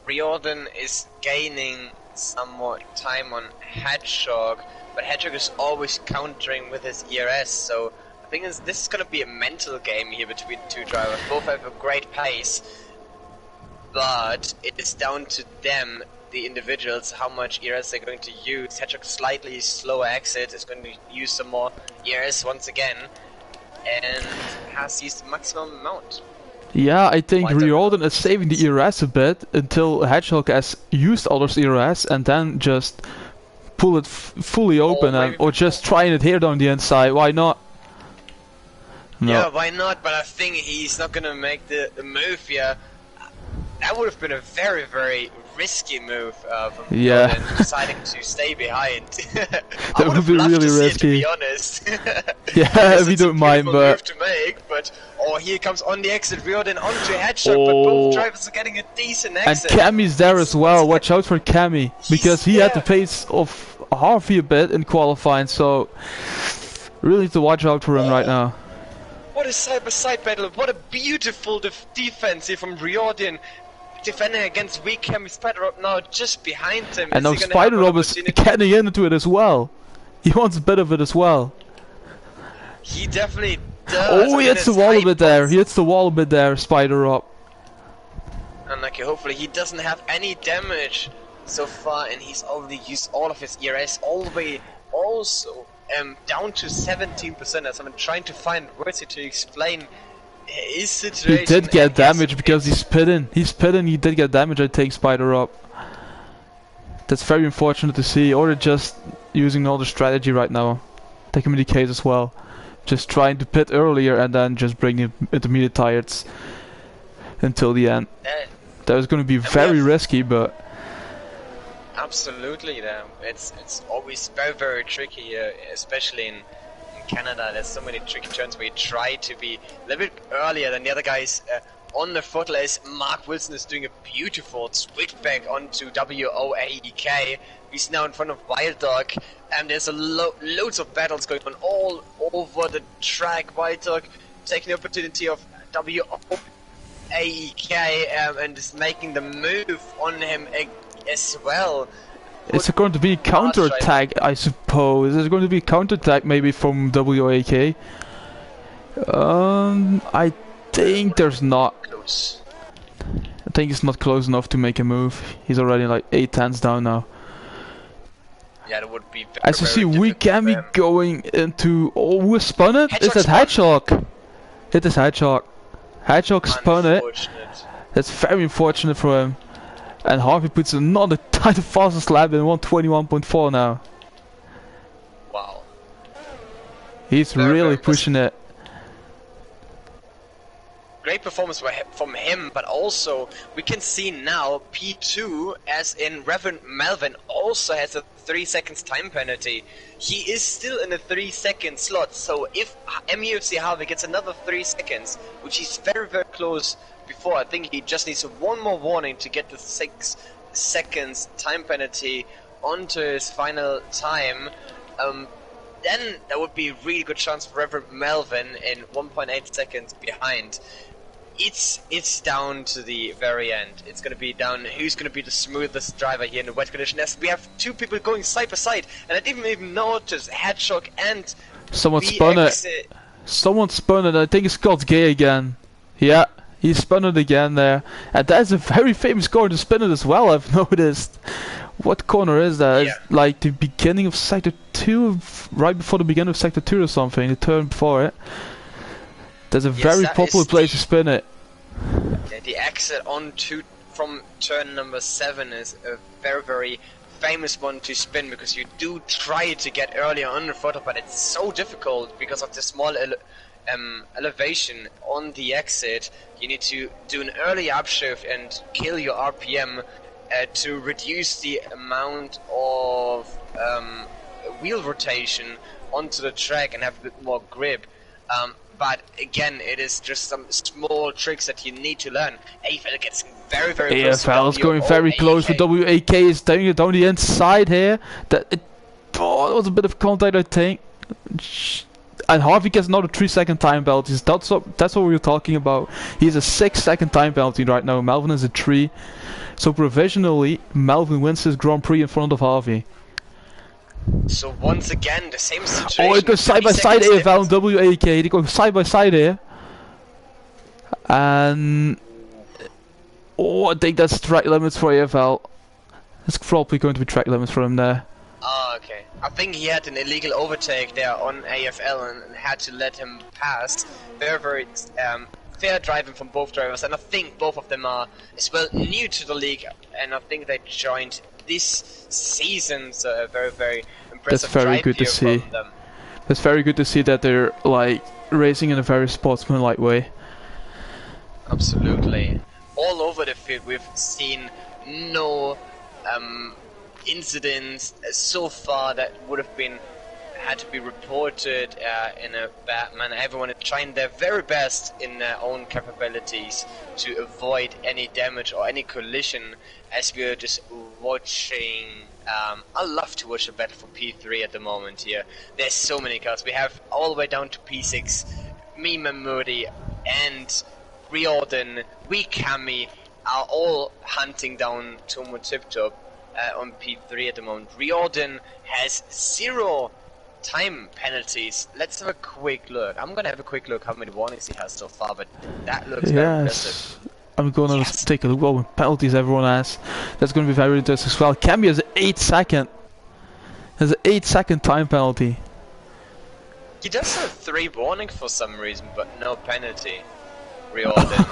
Riordan is gaining somewhat time on Hedgehog, but Hedgehog is always countering with his ERS, so I think this is going to be a mental game here between the two drivers. Both have a great pace, but it is down to them, the individuals, how much ERS they're going to use. Hedgehog's slightly slower exit is going to use some more ERS once again, and has used the maximum amount. Yeah, I think Riordan is saving the ERS a bit until Hedgehog has used all those ERS, and then just pull it fully open, or just trying it here down the inside. Why not? No. Yeah, why not? But I think he's not gonna make the move here. That would have been a very, very risky move from Riordan, deciding to stay behind. That would be really risky. To be honest. Yeah, we don't mind, but move to make. But here comes on the exit, Riordan onto Hedgehog, but both drivers are getting a decent exit. And Cammy's there as well. Watch out for Cammy, because he had the pace of Harvey a bit in qualifying, so really need to watch out for him right now. What a side-by-side battle! What a beautiful defense here from Riordan, defending against weak Cammy. Spider-Up now just behind him. And now Spider-Up is getting into it as well. He wants a bit of it as well. He definitely does. Oh, he hits the wall a bit there. He hits the wall a bit there, Spider-Up. Unlucky. Hopefully he doesn't have any damage so far, and he's already used all of his ERS all the way also down to 17%, as I'm trying to find words here to explain his situation. He did get damage because he's spitting. He did get damage, I think, Spider-Up. That's very unfortunate to see, or just using all the strategy right now. That can be the case as well. Just trying to pit earlier and then just bring the intermediate tires until the end. That was going to be very risky, but absolutely, it's always very, very tricky, especially in Canada. There's so many tricky turns where you try to be a little bit earlier than the other guys on the throttle as Mark Wilson is doing a beautiful switchback onto WOAEK. He's now in front of Wild Dog, and there's loads of battles going on all over the track. Wild Dog taking the opportunity of WOAEK and is making the move on him as well. It's going to be a counter-attack, I suppose. There's going to be a counter-attack maybe from WAK. I think there's not. Close. I think it's not close enough to make a move. He's already like 8 tenths down now. Yeah, that would be very, As you see, we can be going into... Oh, who spun it? Is Hedgehog that Hedgehog? It is Hedgehog. Hedgehog spun it. That's very unfortunate for him. And Harvey puts another tight fastest lap in 121.4 now. Wow. He's really pushing it. Great performance from him, but also we can see now P2, as in Reverend Melvin, also has a 3 seconds time penalty. He is still in a 3 second slot, so if MUFC Harvey gets another 3 seconds, which is very close before, I think he just needs one more warning to get the 6 seconds time penalty onto his final time. Then there would be a really good chance for Reverend Melvin in 1.8 seconds behind. It's down to the very end. It's gonna be down who's gonna be the smoothest driver here in the wet condition. As we have two people going side by side, and I didn't even notice Hedgehog and someone spun it. Someone spun it. I think it's Scott Gay again. Yeah, he spun it again there, and that's a very famous corner to spin it as well. I've noticed. What corner is that? Yeah. It's like the beginning of sector 2, right before the beginning of sector 2 or something. The turn before it. There's a very popular place to spin it. Yeah, the exit from turn number 7 is a very famous one to spin, because you do try to get earlier on the throttle, but it's so difficult because of the small elevation on the exit. You need to do an early upshift and kill your RPM to reduce the amount of wheel rotation onto the track and have a bit more grip. But again, it is just some small tricks that you need to learn. AFL gets very close. AFL is going very close. For WAK is taking it down the inside here. That was a bit of contact, I think. And Harvey gets another 3 second time penalty. That's what we were talking about. He has a 6 second time penalty right now. Melvin is a 3. So provisionally, Melvin wins his Grand Prix in front of Harvey. So once again, the same situation. Oh, it goes side by side, AFL and WAK. They go side by side here. And... oh, I think that's track limits for AFL. It's probably going to be track limits for him there. Oh, okay. I think he had an illegal overtake there on AFL and had to let him pass. Very fair driving from both drivers, and I think both of them are as well new to the league, and I think they joined this season, so a very impressive. That's very good to see. That's very good to see that they're like racing in a very sportsmanlike way. Absolutely. All over the field we've seen no incidents so far that would have been had to be reported in a bad manner. Everyone is trying their very best in their own capabilities to avoid any damage or any collision, as we are just watching. I love to watch a battle for P3 at the moment here. There's so many cars. We have all the way down to P6, me, Mahmoudi, and Riordan, Kami are all hunting down Tomo Tip Top on P3 at the moment. Riordan has 0 time penalties. Let's have a quick look. I'm gonna have a quick look how many warnings he has so far, but that looks very impressive. I'm gonna take a look what penalties everyone has. That's gonna be very interesting as well. Camby has an 8 second. Has an 8 second time penalty. He does have 3 warnings for some reason, but no penalty. Riordan.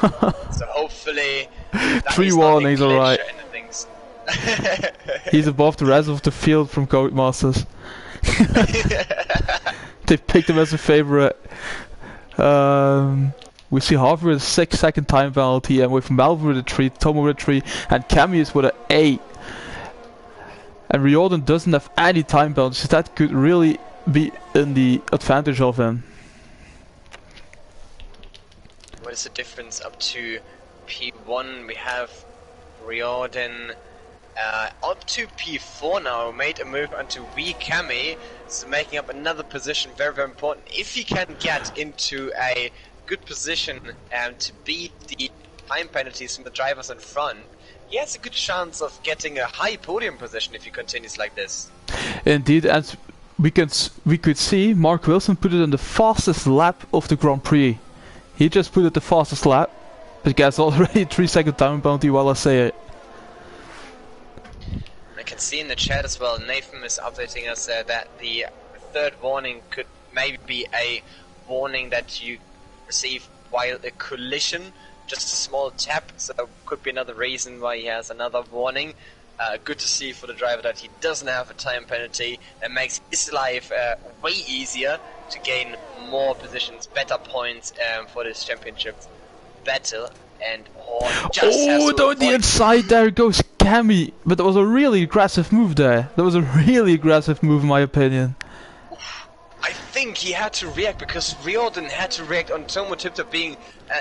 So hopefully 3 warnings, alright. He's above the rest of the field from Codemasters. They picked him as a favorite. We see Harvey with a 6 second time penalty, and with Melvin with a 3, Tomo with a 3, and Camius with an 8. And Riordan doesn't have any time penalties. That could really be in the advantage of him. Well, is the difference up to P1. We have Riordan up to P4 now, made a move onto V Cami, so making up another position, very, very important. If he can get into a good position to beat the time penalties from the drivers in front, he has a good chance of getting a high podium position if he continues like this. Indeed, and we could see Mark Wilson put it in the fastest lap of the Grand Prix. He just put it the fastest lap, but gets already a 3-second time penalty while I say it. I can see in the chat as well, Nathan is updating us that the third warning could maybe be a warning that you receive while a collision, just a small tap, so that could be another reason why he has another warning. Good to see for the driver that he doesn't have a time penalty. That makes his life way easier to gain more positions, better points for this championship battle. And down the inside there goes Cami, but that was a really aggressive move there. That was a really aggressive move in my opinion. I think he had to react because Riordan had to react on Tomo Tiptop being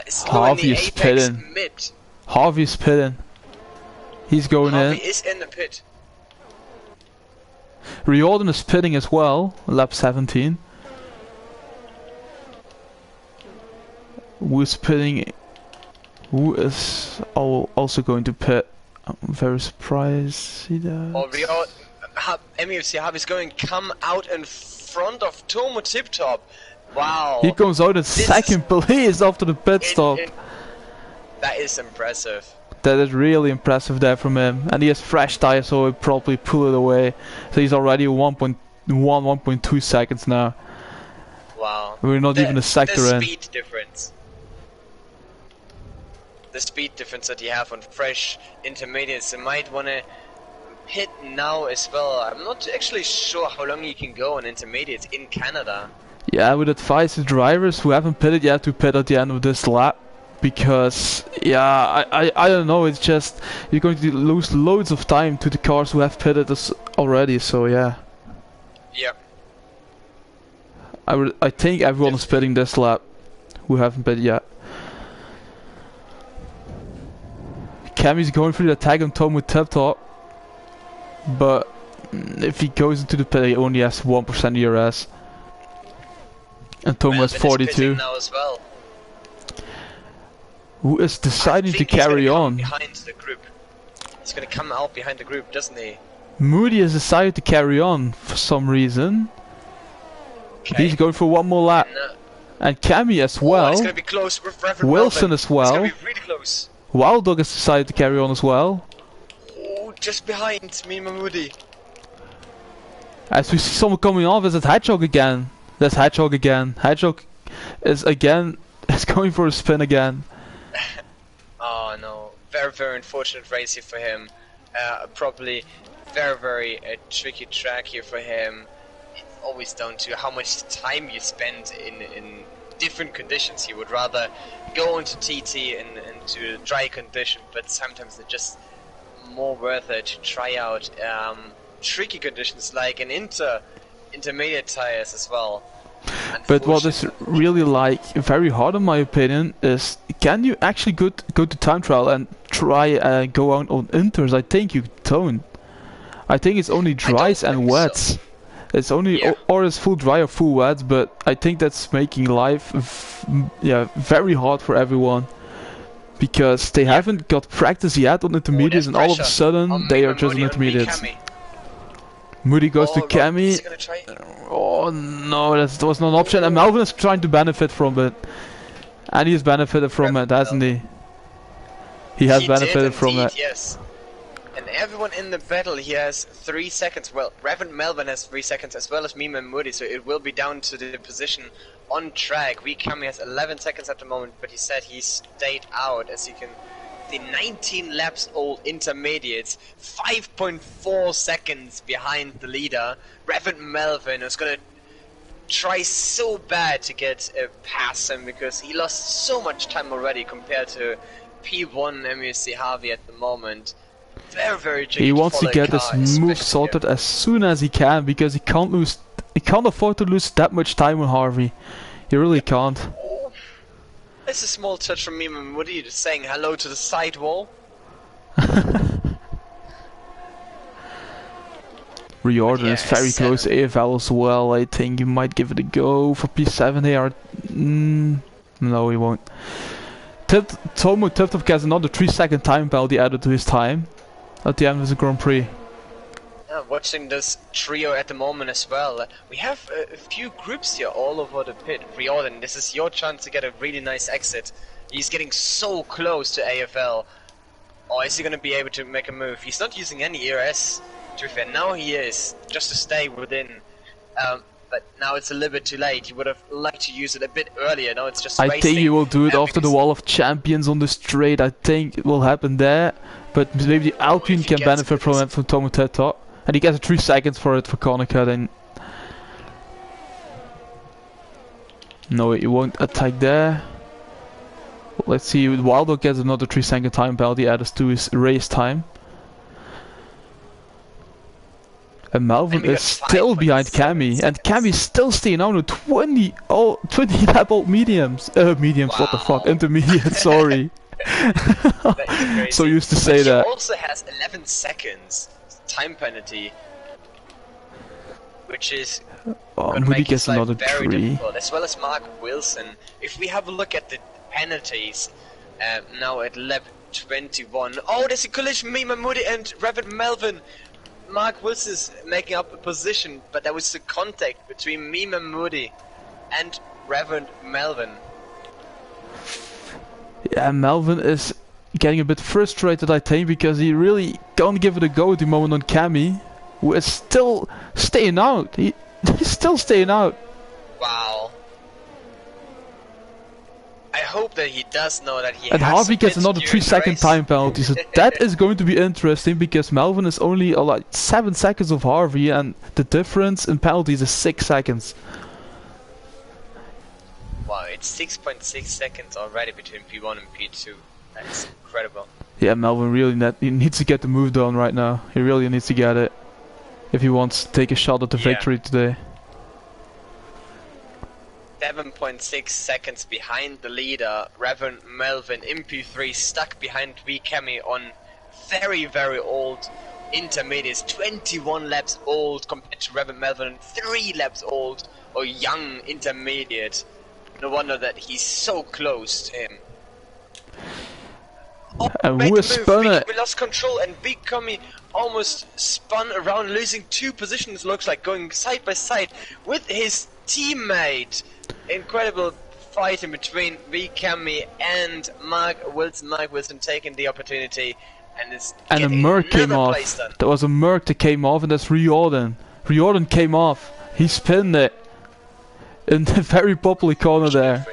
slow in the apex mid. Harvey's pitting. He's going Harvey in. is in the pit. Riordan is pitting as well, lap 17. Who's pitting? Who is also going to pit? I'm very surprised. See that? Oh, MUFC Harvey's going come out in front of Tomo Tiptop. Wow. He comes out in second place after the pit stop. That is impressive. That is really impressive there from him. And he has fresh tires, so he'll probably pull it away. So he's already 1.2 seconds now. Wow. We're not even a sector in. The speed difference. The speed difference that you have on fresh intermediates. You might want to pit now as well. I'm not actually sure how long you can go on intermediates in Canada. Yeah, I would advise the drivers who haven't pitted yet to pit at the end of this lap. Because, yeah, I don't know, it's just, you're going to lose loads of time to the cars who have pitted us already, so yeah. Yep. I think everyone is pitting this lap who haven't pitted yet. Cami's going through the tag on Tom with Tiptop, but if he goes into the pit, he only has 1% ERS. And Tom has 42. Now as well. Who is deciding to carry on? Behind the group. He's gonna come out behind the group, doesn't he? Moody has decided to carry on for some reason. Okay. He's going for one more lap. And Cami as well. It's gonna be close with Wilson as well. It's gonna be really close. Wild Dog has decided to carry on as well. Oh, just behind me, Moody. As we see someone coming off, is it Hedgehog again? That's Hedgehog again. Hedgehog is going for a spin again. Oh no, very, very unfortunate race here for him. Probably very, very tricky track here for him. It's always down to how much time you spend in different conditions. He would rather go into TT and into dry condition, but sometimes it's just more worth it to try out tricky conditions like an intermediate tires as well. But what is really very hard in my opinion is, can you actually go to time trial and try go out on inters? I think you don't. I think it's only dries and wets. So. It's only or it's full dry or full wet, but I think that's making life very hard for everyone. Because they haven't got practice yet on intermediates and all of a sudden they are just on intermediates. Moody goes to Cami. Oh no, that was not an option. And Melvin is trying to benefit from it. And he has benefited from it, hasn't he? He has benefited from it. Yes. And everyone in the battle, he has 3 seconds. Well, Reverend Melvin has 3 seconds as well as Meme and Moody, so it will be down to the position on track. Kami has 11 seconds at the moment, but he said he stayed out, as you can. The 19 laps old intermediates, 5.4 seconds behind the leader. Reverend Melvin is gonna try so bad to get past him because he lost so much time already compared to P1 MUC Harvey at the moment. Very, very tricky. He wants to get this move sorted as soon as he can because he can't afford to lose that much time on Harvey. He really can't. A It's a small touch from me, and what are you saying? Hello to the sidewall? Riordan is very yes, close to AFL as well. I think he might give it a go for P7 here. No, he won't. Tomo Tiptop gets another 3-second time penalty added to his time at the end of the Grand Prix. Watching this trio at the moment as well, we have a few groups here all over the pit. Riordan, this is your chance to get a really nice exit. He's getting so close to AFL. Or is he going to be able to make a move? He's not using any ERS, to be fair. Now he is, just to stay within. But now it's a little bit too late. He would have liked to use it a bit earlier. Now it's just I think he will do it after the Wall of Champions on the straight. I think it will happen there. But maybe the Alpine can benefit from it from Tomo Tiptop. And he gets 3 seconds for it for corner cutting. No, he won't attack there. Let's see, Wildo gets another 3-second time penalty added to his race time. And Melvin is still behind Cammy, and Cammy's still staying on with 20 lap old mediums. Mediums, wow. What the fuck? Intermediate, sorry. So used to say that. He also has 11 seconds time penalty, which is Moody gets another very 3. difficult, as well as Mark Wilson. If we have a look at the penalties, now at lap 21. Oh, there's a collision, Mima Moody and Reverend Melvin. Mark Wilson is making up a position, but there was a contact between Mima Moody and Reverend Melvin. Yeah, Melvin is getting a bit frustrated, I think, because he really can't give it a go at the moment on Cammy, who is still staying out. He's still staying out. Wow. I hope that he does know that he and has Harvey gets another 3-second time penalty, so that is going to be interesting, because Melvin is only like 7 seconds of Harvey, and the difference in penalties is 6 seconds. Wow, it's 6.6 seconds already between P1 and P2. That's incredible. Yeah, Melvin really he needs to get the move done right now. He really needs to get it if he wants to take a shot at the victory today. 7.6 seconds behind the leader, Reverend Melvin in P3, stuck behind V Cammy on very, very old intermediates, 21 laps old compared to Reverend Melvin, 3 laps old or young intermediate. No wonder that he's so close to him. Oh, and who has spun it? We lost control, and Big Cammy almost spun around, losing 2 positions, looks like, going side by side with his teammate. Incredible fight in between V Cammy and Mark Wilson. Mark Wilson taking the opportunity, and a Merc came off. There was a Merc that came off, and that's Riordan. Riordan came off. He spinned it in the very popular corner there.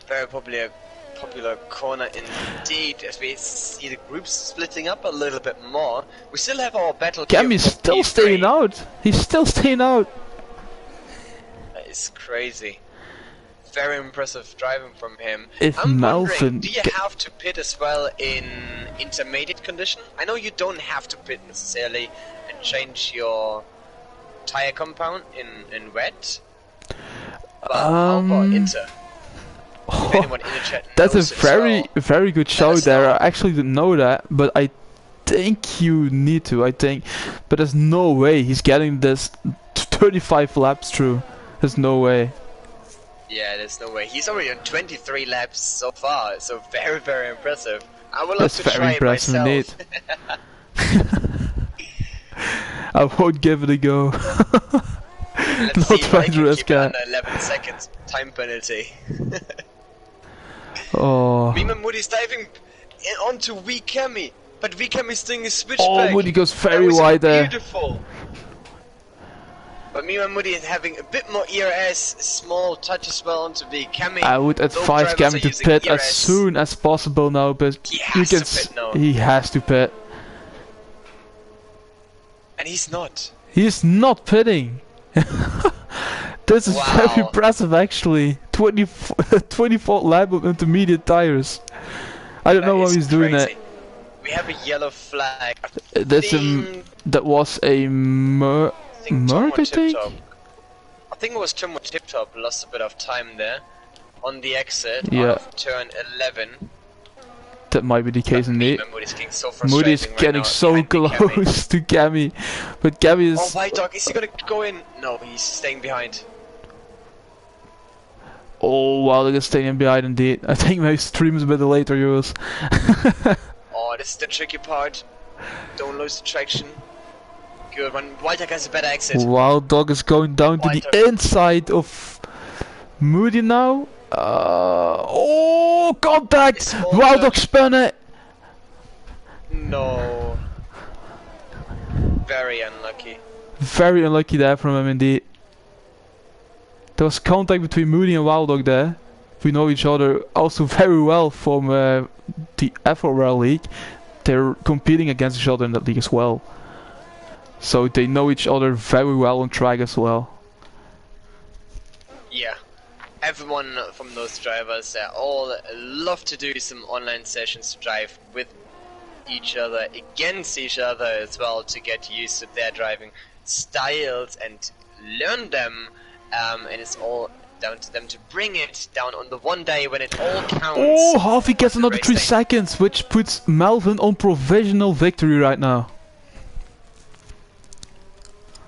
Very popular corner indeed, as we see the groups splitting up a little bit more. We still have our battle. Cammy's still staying out. He's still staying out. That is crazy. Very impressive driving from him. I'm wondering, do you have to pit as well in intermediate condition? I know you don't have to pit necessarily and change your tire compound in wet. But how about inter? Oh, that's a very good show there. I actually didn't know that, but I think you need to. But there's no way he's getting this 35 laps through. There's no way. Yeah, there's no way. He's already on 23 laps so far, so very, very impressive. I would love to try it myself. Indeed. I won't give it a go. Let's see if I can keep it under 11 seconds time penalty. Oh. Mima Moody's diving onto V Cammy, but V Cammy's doing a switchback. Oh, Moody goes very wide there. Beautiful. But Mima Moody is having a bit more ERS, small touch as well onto V Cammy. I would advise Cammy to pit as soon as possible now, but he has to pit. And he's not. He's not pitting. This is very impressive, actually. 24 lap of intermediate tires. I don't know how he's doing it. We have a yellow flag. That was a Merc, I think? I think it was Tomo Tiptop, lost a bit of time there. on the exit Yeah. out of turn 11. That might be the case indeed. Moody's getting so Moody's frustrating right getting now so behind the Cammy. close to Cammy, but Cammy is. Oh, White Dog, is he gonna go in? No, he's staying behind. Oh wow, they're staying behind indeed. I think my stream is a bit later, yours. Oh, this is the tricky part. Don't lose the traction. Good one. White Dog has a better exit. Wild Dog is going down to White the Dog. inside of Moody now. Oh, contact! Small Wild Dog touch. spun it. No. Very unlucky. Very unlucky there from him indeed. There was contact between Moody and Wild Dog there. We know each other also very well from the FRL League. They're competing against each other in that league as well. So they know each other very well on track as well. Yeah. Everyone from those drivers all love to do some online sessions to drive with each other, against each other as well, to get used to their driving styles and learn them. And it's all down to them to bring it down on the one day when it all counts. Oh, Harvey gets on the another race 3 day. seconds, which puts Melvin on provisional victory right now.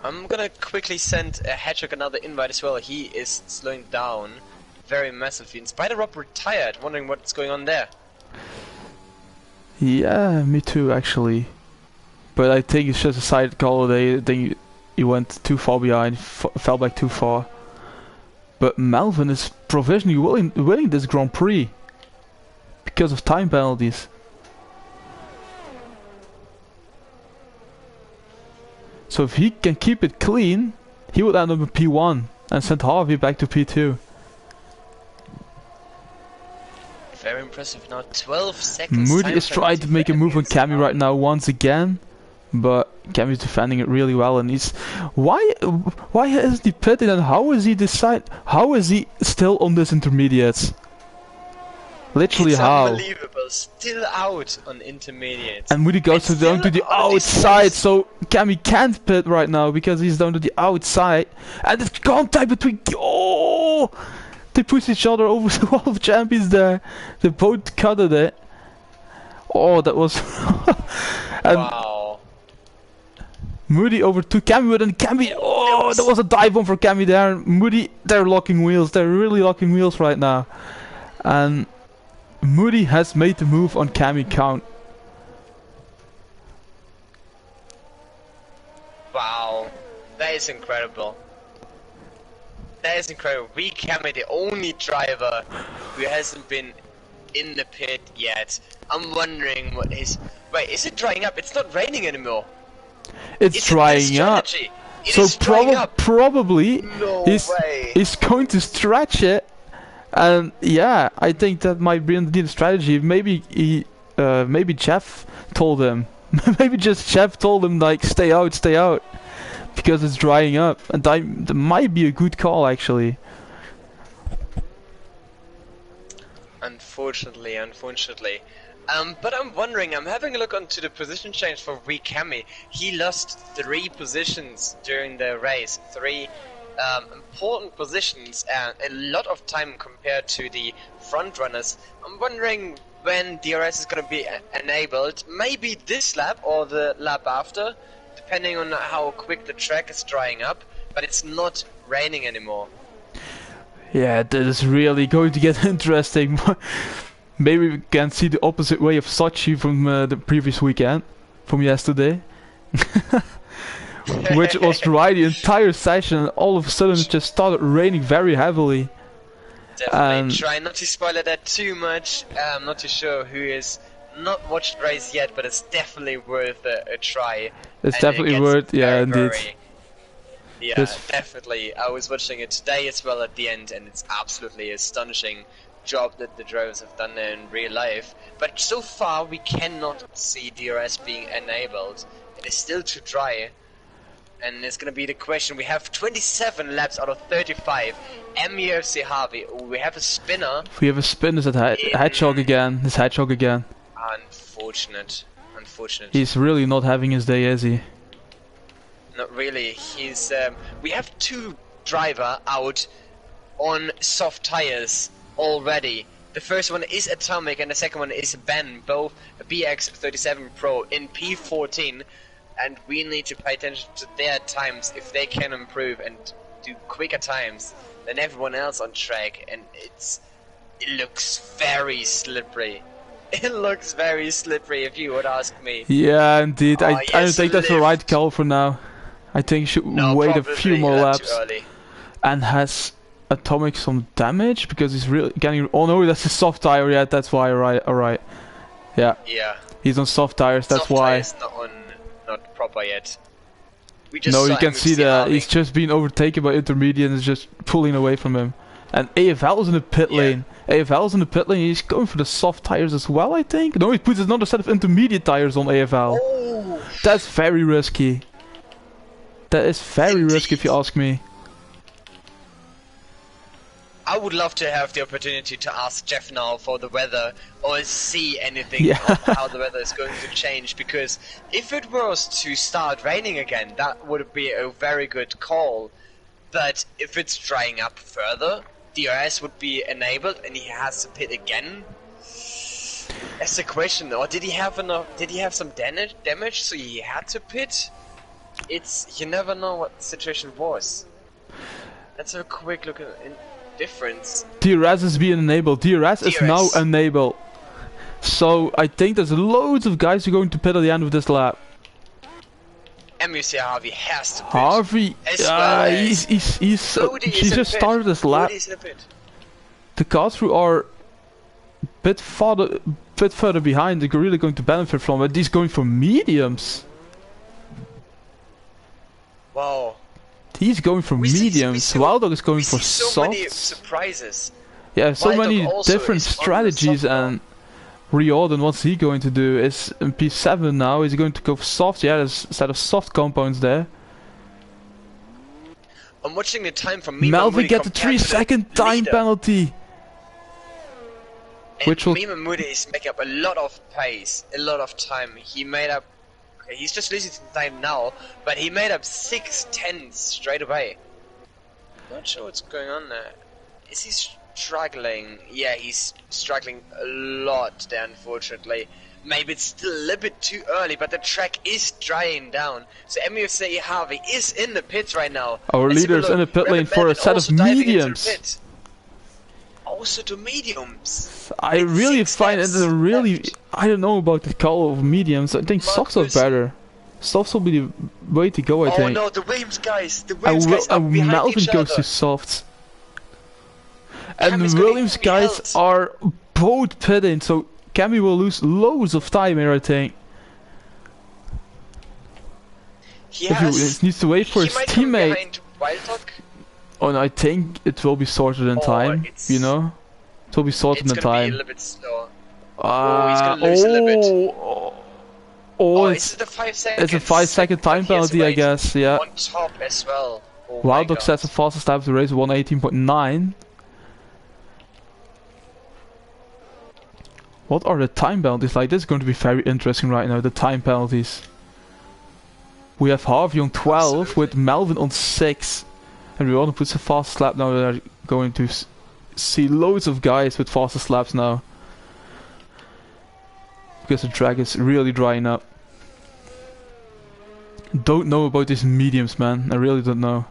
I'm gonna quickly send Hedgehog another invite as well. He is slowing down very massively. And Spider Rob retired, wondering what's going on there. Yeah, me too actually. But I think it's just a side call. I think he went too far behind, fell back too far. But Melvin is provisionally winning this Grand Prix because of time penalties. So if he can keep it clean, he would end up in P1 and send Harvey back to P2. Very impressive now, 12 seconds. Moody time is trying to penalty make a for move on against Cammy right now once again, but Cammy's defending it really well, and he's why isn't he pitted, and how is he still on this intermediates? Literally It's how? unbelievable, still out on intermediates. And Moody goes It's down to still the on these outside, laps. so Cammy can't pit right now because he's down to the outside, and it's contact between. Oh! They push each other over the wall of champions there. They both cutted it. Oh, that was. And Wow. Moody overtook Cammy, and Cammy. Oh, that was a dive bomb for Cammy there. And Moody, they're locking wheels. They're really locking wheels right now. And Moody has made the move on Cammy count. Wow. That is incredible. That is incredible. We Cammy, the only driver who hasn't been in the pit yet. I'm wondering what is. Wait, is it drying up? It's not raining anymore. It's Is it drying the up. strategy? It So is drying up. probably No he's way. going to stretch it. And yeah, I think that might be indeed a strategy. Maybe maybe Jeff told him. Maybe just Jeff told him like stay out, because it's drying up, and that might be a good call actually. Unfortunately. But I'm wondering, I'm having a look onto the position change for Cammy. He lost 3 positions during the race. 3 important positions and a lot of time compared to the front runners. I'm wondering when DRS is going to be enabled. Maybe this lap or the lap after, depending on how quick the track is drying up. But it's not raining anymore. Yeah, that is really going to get interesting. Maybe we can see the opposite way of Sochi from the previous weekend, from yesterday. Which was dry the entire session, and all of a sudden it just started raining very heavily. Definitely try not to spoil that too much. I'm not too sure who is not watched the race yet, but it's definitely worth a try. It's And definitely gets worth, yeah, very, indeed. very- yeah, This- definitely. I was watching it today as well at the end, and it's absolutely astonishing job that the drivers have done there in real life. But so far, we cannot see DRS being enabled. It is still too dry. And it's gonna be the question. We have 27 laps out of 35. MUFC Harvey. We have a spinner. We have a spin, is that Hedgehog again? This Hedgehog again. Unfortunate. He's really not having his day, is he? Not really. He's. We have 2 driver out on soft tires already. The first one is Atomic and the second one is Ben, both BX37 Pro in P14, and we need to pay attention to their times. If they can improve and do quicker times than everyone else on track, and it looks very slippery. It looks very slippery if you would ask me. Yeah, indeed. Oh, I don't think that's the right call for now. I think you should wait a few more laps. And has Atomic some damage? Because he's really getting... Oh no, that's a soft tire, yeah, that's why, alright. Yeah. Yeah. He's on soft tires, that's why. Soft tires not proper yet. We just No, you can see that he's just being overtaken by intermediate and is just pulling away from him. And AFL is in the pit lane. AFL is in the pit lane, he's going for the soft tires as well, I think. No, he puts another set of intermediate tires on AFL. Oh. That's very risky. That is very risky if you ask me. I would love to have the opportunity to ask Jeff now for the weather or see anything of how the weather is going to change, because if it was to start raining again, that would be a very good call. But if it's drying up further, DRS would be enabled and he has to pit again. That's the question. Or did he have enough? Did he have some damage so he had to pit? You never know what the situation was. Let's have a quick look at difference. DRS is being enabled. DRS is now enabled. So I think there's loads of guys who are going to pit at the end of this lap. MUC Harvey has to pit. Harvey, he just started this lap. The cars who are a bit further behind, they're really going to benefit from it. He's going for mediums. Wow. He's going for mediums. Wild Dog is going for so softs. Many surprises. Yeah, so Wild many Dog different strategies. And Riordan, what's he going to do? Is in P7 now. Is he going to go for soft? Yeah, there's a set of soft compounds there. I'm watching the time from Mima Melvin Moody get the 3-second time penalty. And which will... Mima Moody is making up a lot of pace, a lot of time. He made up... Okay, he's just losing some time now, but he made up 6/10 straight away. Not sure what's going on there. Is he struggling? Yeah, he's struggling a lot there, unfortunately. Maybe it's still a little bit too early, but the track is drying down. So MUC Harvey is in the pits right now. Our leader's in the pit lane for a set of mediums. Also to mediums. I really find it a really... I don't know about the call of mediums. I think softs are better. Softs will be the way to go, I think. Oh no, the Williams guys! The Williams guys are behind Melvin each goes other. to softs. And the Williams guys are both pitting, so Cammy will lose loads of time here, I think. He needs to wait for his teammate. Oh no, I think it will be sorted in time, you know? It will be sorted in time. It's gonna be a little bit slow. He's gonna lose a little bit. It's a 5 seconds. It's a 5-second time penalty, I guess, yeah. On top as well. Oh Wild Dog sets the fastest lap of the race, 1:18.9. What are the time penalties like? This is going to be very interesting right now, the time penalties. We have Harvey on 12 with Melvin on 6. And Riordan puts a fastest lap now. They're going to see loads of guys with fastest laps now. Because the track is really drying up. Don't know about these mediums, man. I really don't know.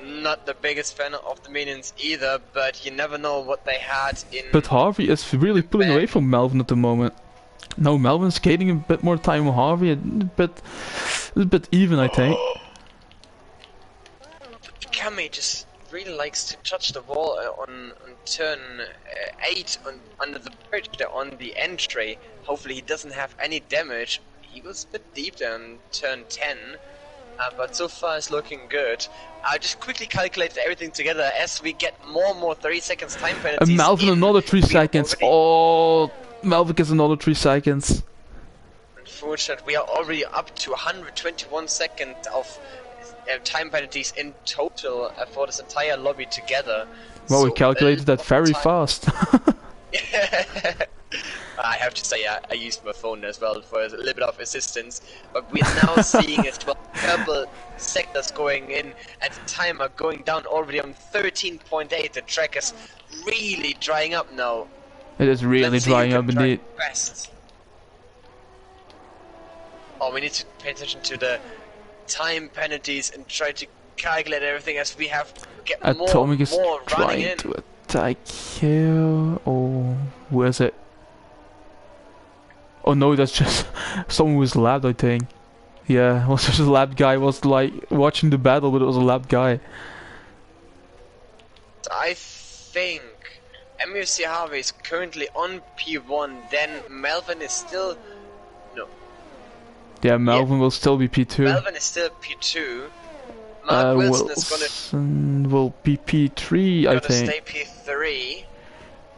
Not the biggest fan of the mediums either, but you never know what they had in... But Harvey is really pulling away from Melvin at the moment. No, Melvin's gaining a bit more time on Harvey. A bit even, I think. Cammy just really likes to touch the wall on turn 8 under the bridge there on the entry. Hopefully he doesn't have any damage. He was a bit deep there on turn 10, but so far it's looking good. I just quickly calculated everything together as we get more and more 30 seconds time penalties. And Melvin another 3 seconds. Oh, Melvin gets another 3 seconds. Unfortunately, we are already up to 121 seconds of time penalties in total for this entire lobby together. Well, so we calculated that very fast. I have to say, I used my phone as well for a little bit of assistance, but we're now seeing as well purple sectors going in and the timer going down already on 13.8. The track is really drying up now. It is really Let's see who drying can up drive indeed. best. Oh, we need to pay attention to the time penalties and try to calculate everything as we have get Atomic is more running trying in. to attack here. Oh, where is it? Oh no, that's just someone who was lapped, I think. Yeah, it was just a lapped guy. Was like watching the battle, but it was a lapped guy. I think MUC Harvey is currently on P1, then Melvin is still... No. Yeah, Melvin will still be P2. Melvin is still P2. Mark Wilson is will be P3, I think. stay P3.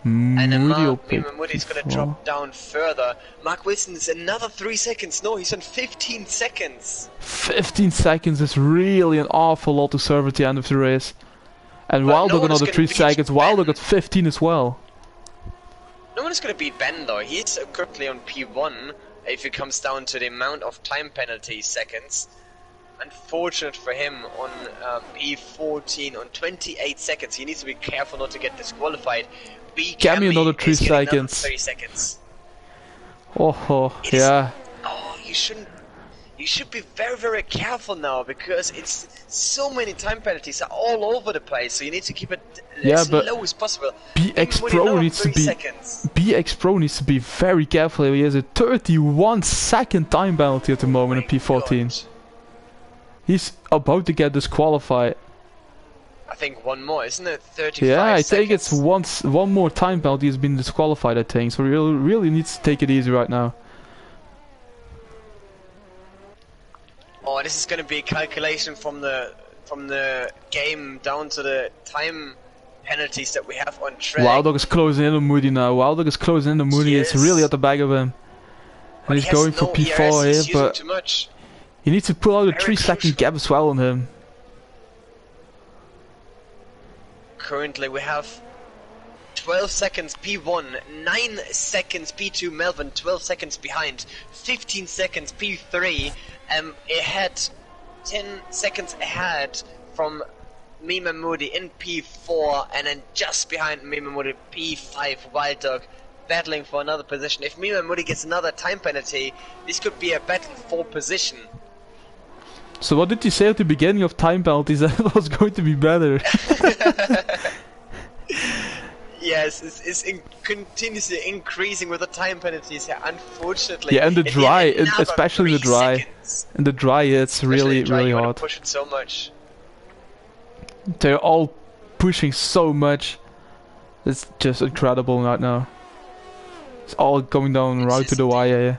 Moody And then will pick Moody's gonna P4. drop down further. Mark Wilson is another 3 seconds. No, he's on 15 seconds. 15 seconds is really an awful lot to serve at the end of the race. And But Wilder no got one is another gonna 3 beat seconds. Wilder Ben. got 15 as well. No one is gonna beat Ben though. He's currently on P1 if it comes down to the amount of time penalty seconds. Unfortunate for him on P14 on 28 seconds. He needs to be careful not to get disqualified. Get me another 3 is getting another seconds. 3 seconds. Oh, It is- yeah. Oh, you shouldn't. You should be very, very careful now because it's so many time penalties are all over the place. So you need to keep it Yeah, as but low as possible. BX Even when you Pro know needs to 3 be seconds. BX Pro needs to be very careful. He has a 31-second time penalty at the moment in P14. God. He's about to get disqualified. I think one more, isn't it? 35 Yeah, I think seconds. it's one more time penalty has been disqualified, I think. So really needs to take it easy right now. Oh, this is going to be a calculation from the game down to the time penalties that we have on track. Wilder is closing in on Moody now. Wilder is closing in on Moody. He It's is. really at the back of him. But And he's he has going for no P4 ERS, here, he's using but too much. he needs to pull out a Very 3-second crucial. gap as well on him. Currently we have 12 seconds P1, 9 seconds P2 Melvin, 12 seconds behind, 15 seconds P3, ahead, 10 seconds ahead from Mima Moody in P4, and then just behind Mima Moody P5 Wild Dog battling for another position. If Mima Moody gets another time penalty, this could be a battle for position. So what did you say at the beginning of time penalties? That it was going to be better. Yes, it's continuously increasing with the time penalties here, unfortunately. Yeah, and the It dry, needed another especially the 3 dry. seconds. In the dry, it's Especially really the dry, really you wanna hard. push it so much. They're all pushing so much. It's just incredible right now. It's all going down It's right to just- the wire.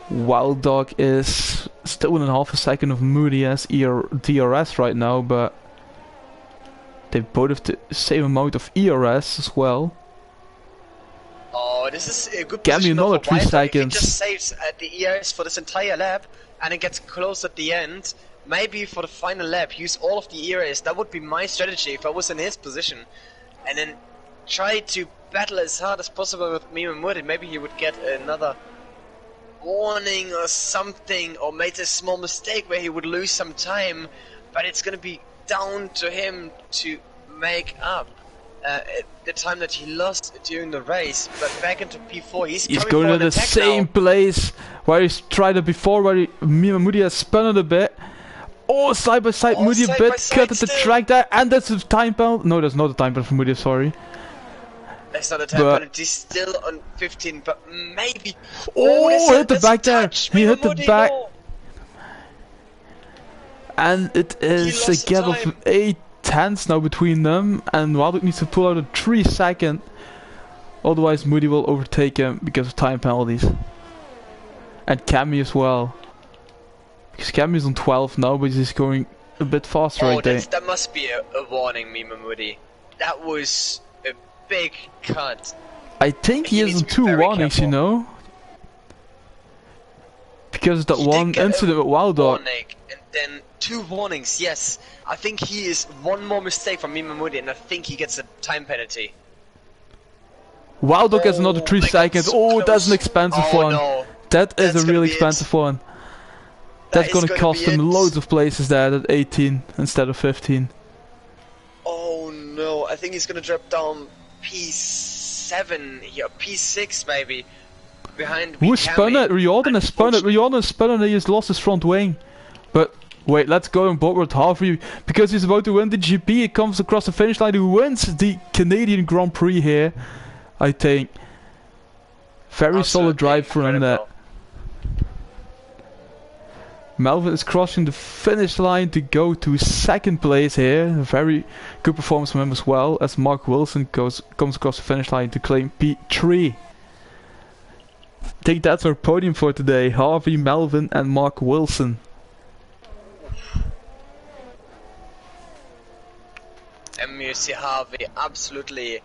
Wild Dog is still within half a second of Moody as DRS right now, but they both have the same amount of ERS as well. Oh, this is a good Get me position another for 3 Wild Dog. seconds. If he just saves the ERS for this entire lap and it gets close at the end, maybe for the final lap use all of the ERS. That would be my strategy if I was in his position, and then try to battle as hard as possible with Mima Moody. Maybe he would get another warning or something, or made a small mistake where he would lose some time, but it's gonna be down to him to make up the time that he lost during the race. But back into P4, he's He's coming going for to an the attack same now. place where he's tried it before, where Mima Moody has spun it a bit. Oh, side by side, Oh, Moody a side by bit, side cut at the still. track there, and that's a time penalty. No, that's not a time penalty for Moody, sorry. That's not a time But- penalty, still on 15, but maybe. Oh, that's hit the that's a back there. touch. He Mima hit the Moody, back. no. And it is a lost the gap of time. 8 tenths now between them, and Wildwood needs to pull out a 3 second. Otherwise, Moody will overtake him because of time penalties. And Cammy as well. Because Cammy is on 12 now, but he's going a bit faster, I Oh, think. that must be a warning, Mima Moody. That was a big cut. I think he He is needs on to be 2 very warnings, you careful. know? Because of that He did one get a incident with Wild Dog. Warning, and then 2 warnings, yes. I think he is one more mistake from Mima Moody, and I think he gets a time penalty. Wow, look, there's another 3 seconds. So oh, close. that's an expensive one. No. That is That's a really be expensive one. That's gonna cost him loads of places there at 18 instead of 15. Oh no, I think he's gonna drop down P7 here, P6 maybe. Behind Who spun it? Riordan has spun it. Riordan has spun it and he has lost his front wing. But wait, let's go on board with Harvey because he's about to win the GP. He comes across the finish line. He wins the Canadian Grand Prix here, I think. Very solid drive from him there. Melvin is crossing the finish line to go to second place here. A very good performance from him as well, as Mark Wilson comes across the finish line to claim P3. I think that's our podium for today. Harvey, Melvin and Mark Wilson. And you see Harvey, absolutely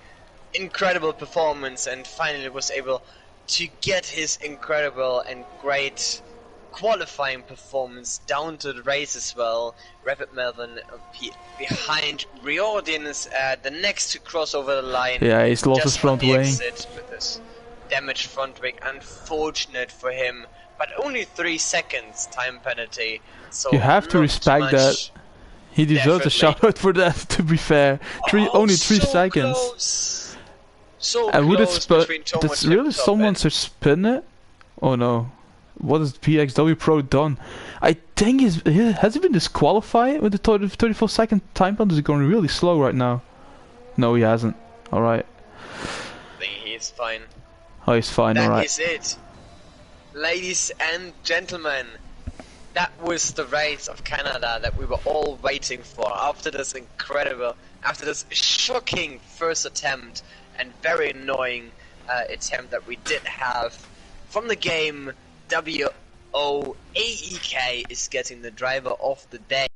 incredible performance, and finally was able to get his incredible and great qualifying performance down to the race as well. Rapid Melvin behind Riordan is the next to cross over the line. Yeah, he's lost his front wing. With his damaged front wing, unfortunate for him, but only 3 seconds time penalty. So you have to respect that. He deserves a shout out for that. To be fair, only 3 seconds. Close. So and would it between did really someone spin it? Oh no. What has PXW Pro done? I think has he been disqualified with the 34-second time penalty? Is going really slow right now? No, he hasn't. Alright. I think he's fine. Oh, he's fine, alright. That is it. Ladies and gentlemen, that was the race of Canada that we were all waiting for. After this shocking first attempt and very annoying attempt that we did have from the game, WOAEK is getting the driver of the day.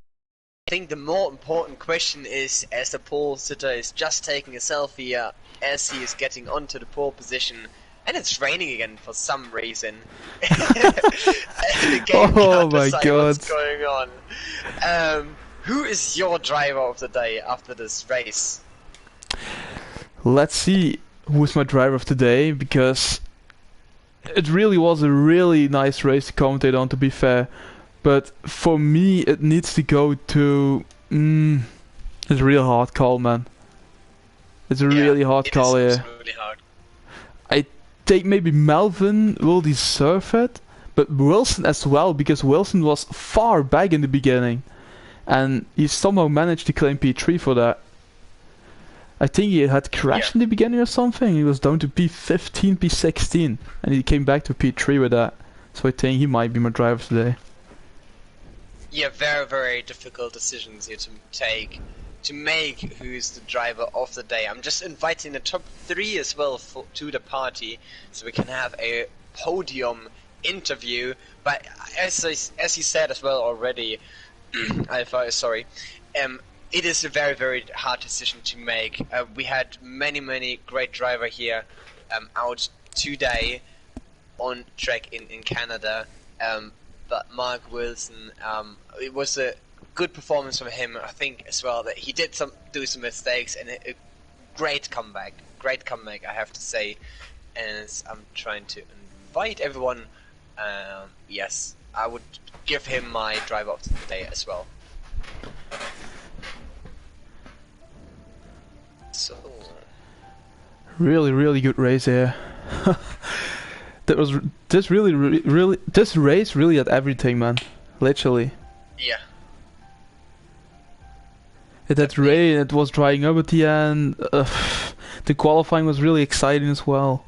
I think the more important question is, as the pole sitter is just taking a selfie as he is getting onto the pole position, and it's raining again for some reason. The game oh my god! What's going on? Who is your driver of the day after this race? Let's see who's my driver of the day, because it really was a really nice race to commentate on, to be fair. But for me, it needs to go to... it's a real hard call, man. It's a really hard call here. It's really hard. I think maybe Melvin will deserve it, but Wilson as well, because Wilson was far back in the beginning. And he somehow managed to claim P3 for that. I think he had crashed in the beginning or something. He was down to P15, P16, and he came back to P3 with that. So I think he might be my driver today. Yeah, very, very difficult decisions here to make who's the driver of the day. I'm just inviting the top 3 as well to the party, so we can have a podium interview. But as you said as well already, Alpha, sorry. It is a very, very hard decision to make. We had many great drivers here out today on track in Canada, but Mark Wilson, it was a good performance from him. I think as well that he did do some mistakes, and a great comeback I have to say. And I'm trying to invite everyone. Yes, I would give him my driver of the day as well. So really good race here. This race really had everything, man. Literally. Yeah. It had rain, it was drying up at the end. The qualifying was really exciting as well.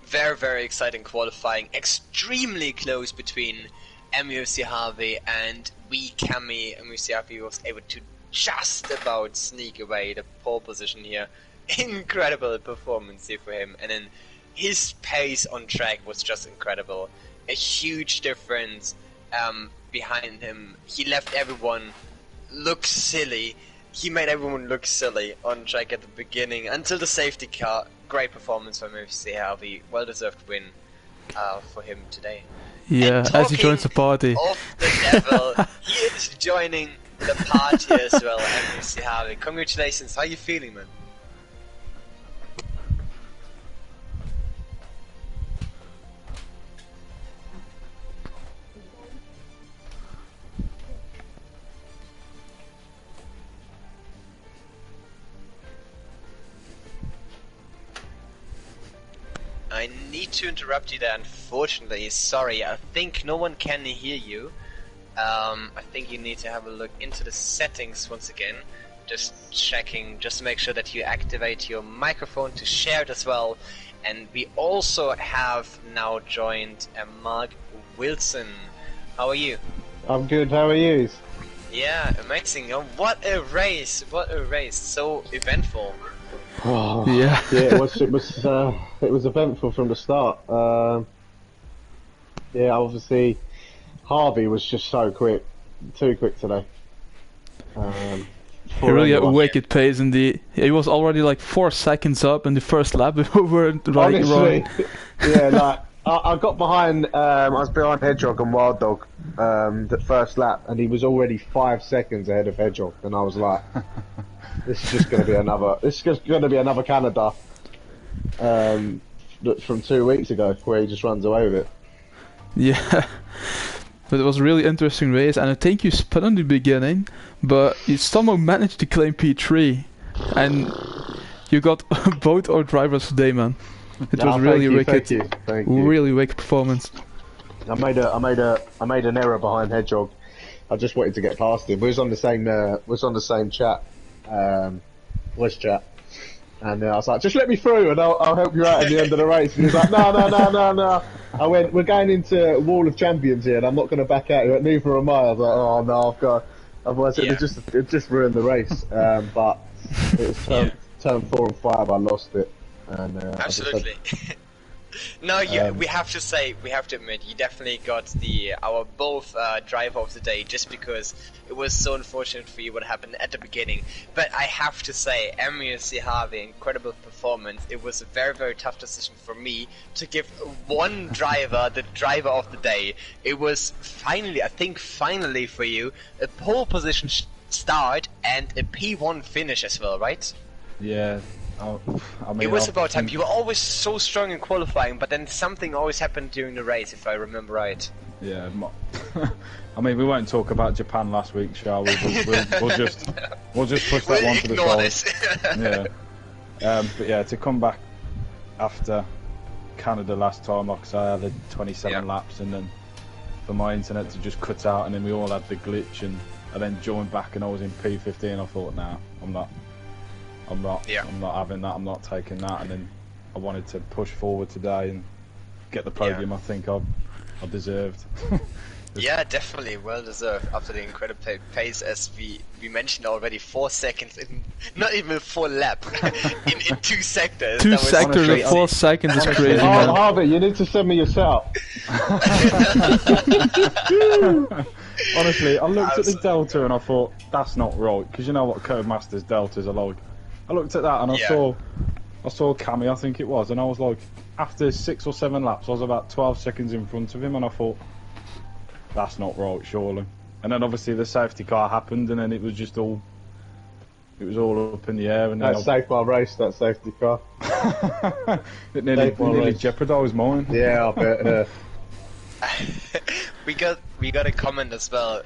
Very exciting qualifying. Extremely close between MUFC Harvey and Cami. MUFC Harvey was able to just about sneak away the pole position here. Incredible performance here for him, and then his pace on track was just incredible. A huge difference behind him. He left everyone look silly. He made everyone look silly on track at the beginning until the safety car. Great performance from MUFC Harvey. Well deserved win for him today. Yeah, as he joins the party. Of the devil, he is joining the party as well, MUFC Harvey. Congratulations, how are you feeling, man? I need to interrupt you there, unfortunately. Sorry, I think no one can hear you. I think you need to have a look into the settings once again. Just checking, just to make sure that you activate your microphone to share it as well. And we also have now joined Mark Wilson. How are you? I'm good, how are you? Yeah, amazing. Oh, what a race! What a race! So eventful. Oh, Yeah. yeah, it was eventful from the start. Yeah, obviously Harvey was just so quick, too quick today. He really had a anyone. wicked pace indeed. He was already like 4 seconds up in the first lap if we weren't right Honestly, wrong. yeah, like I got behind. I was behind Hedgehog and Wild Dog the first lap, and he was already 5 seconds ahead of Hedgehog, and I was like, "This is just going to be another. This is just going to be another Canada from 2 weeks ago, where he just runs away with it." Yeah. But it was a really interesting race, and I think you spun in the beginning, but you somehow managed to claim P3, and you got both our drivers today, man. It was really wicked, Thank you. really wicked performance. I made an error behind Hedgehog. I just wanted to get past him. We was on the same chat, voice chat, and I was like, "Just let me through, and I'll help you out at the end of the race." And he was like, "No." I went, "We're going into Wall of Champions here, and I'm not going to back out." He went, "Neither am I." I was like, "Oh no, I've got." Otherwise, it just ruined the race. But it was turn 4 and 5. I lost it, and Absolutely. No, we have to admit, you definitely got our both driver of the day, just because it was so unfortunate for you what happened at the beginning. But I have to say, MUC Harvey, incredible performance. It was a very, very tough decision for me to give one driver the driver of the day. It was finally, I think finally for you, a pole position start and a P1 finish as well, right? Yeah. I mean, it was about time. You were always so strong in qualifying, but then something always happened during the race, if I remember right. Yeah. I mean, we won't talk about Japan last week, shall we? We'll just push that one to the side. This. Yeah. But yeah, to come back after Canada last time, like I say, I had 27 laps, and then for my internet to just cut out, and then we all had the glitch, and I then joined back, and I was in P15. I thought, nah, I'm not having that, I'm not taking that, and then I wanted to push forward today and get the podium. I think I deserved. Yeah, definitely well deserved after the incredible pace, as we mentioned already. 4 seconds in not even a full lap in 2 sectors. 2 sectors of 4 seconds is crazy, man. Harvey, you need to send me your setup. Honestly, I looked at the Delta and I thought, that's not right, because you know what Codemasters Deltas are like. I looked at that and I saw Cammy, I think it was, and I was like, after 6 or 7 laps, I was about 12 seconds in front of him, and I thought, that's not right, surely. And then obviously the safety car happened, and then it was all up in the air. And then that saved my race, that safety car. It nearly jeopardised mine. Yeah, I bet. We got a comment as well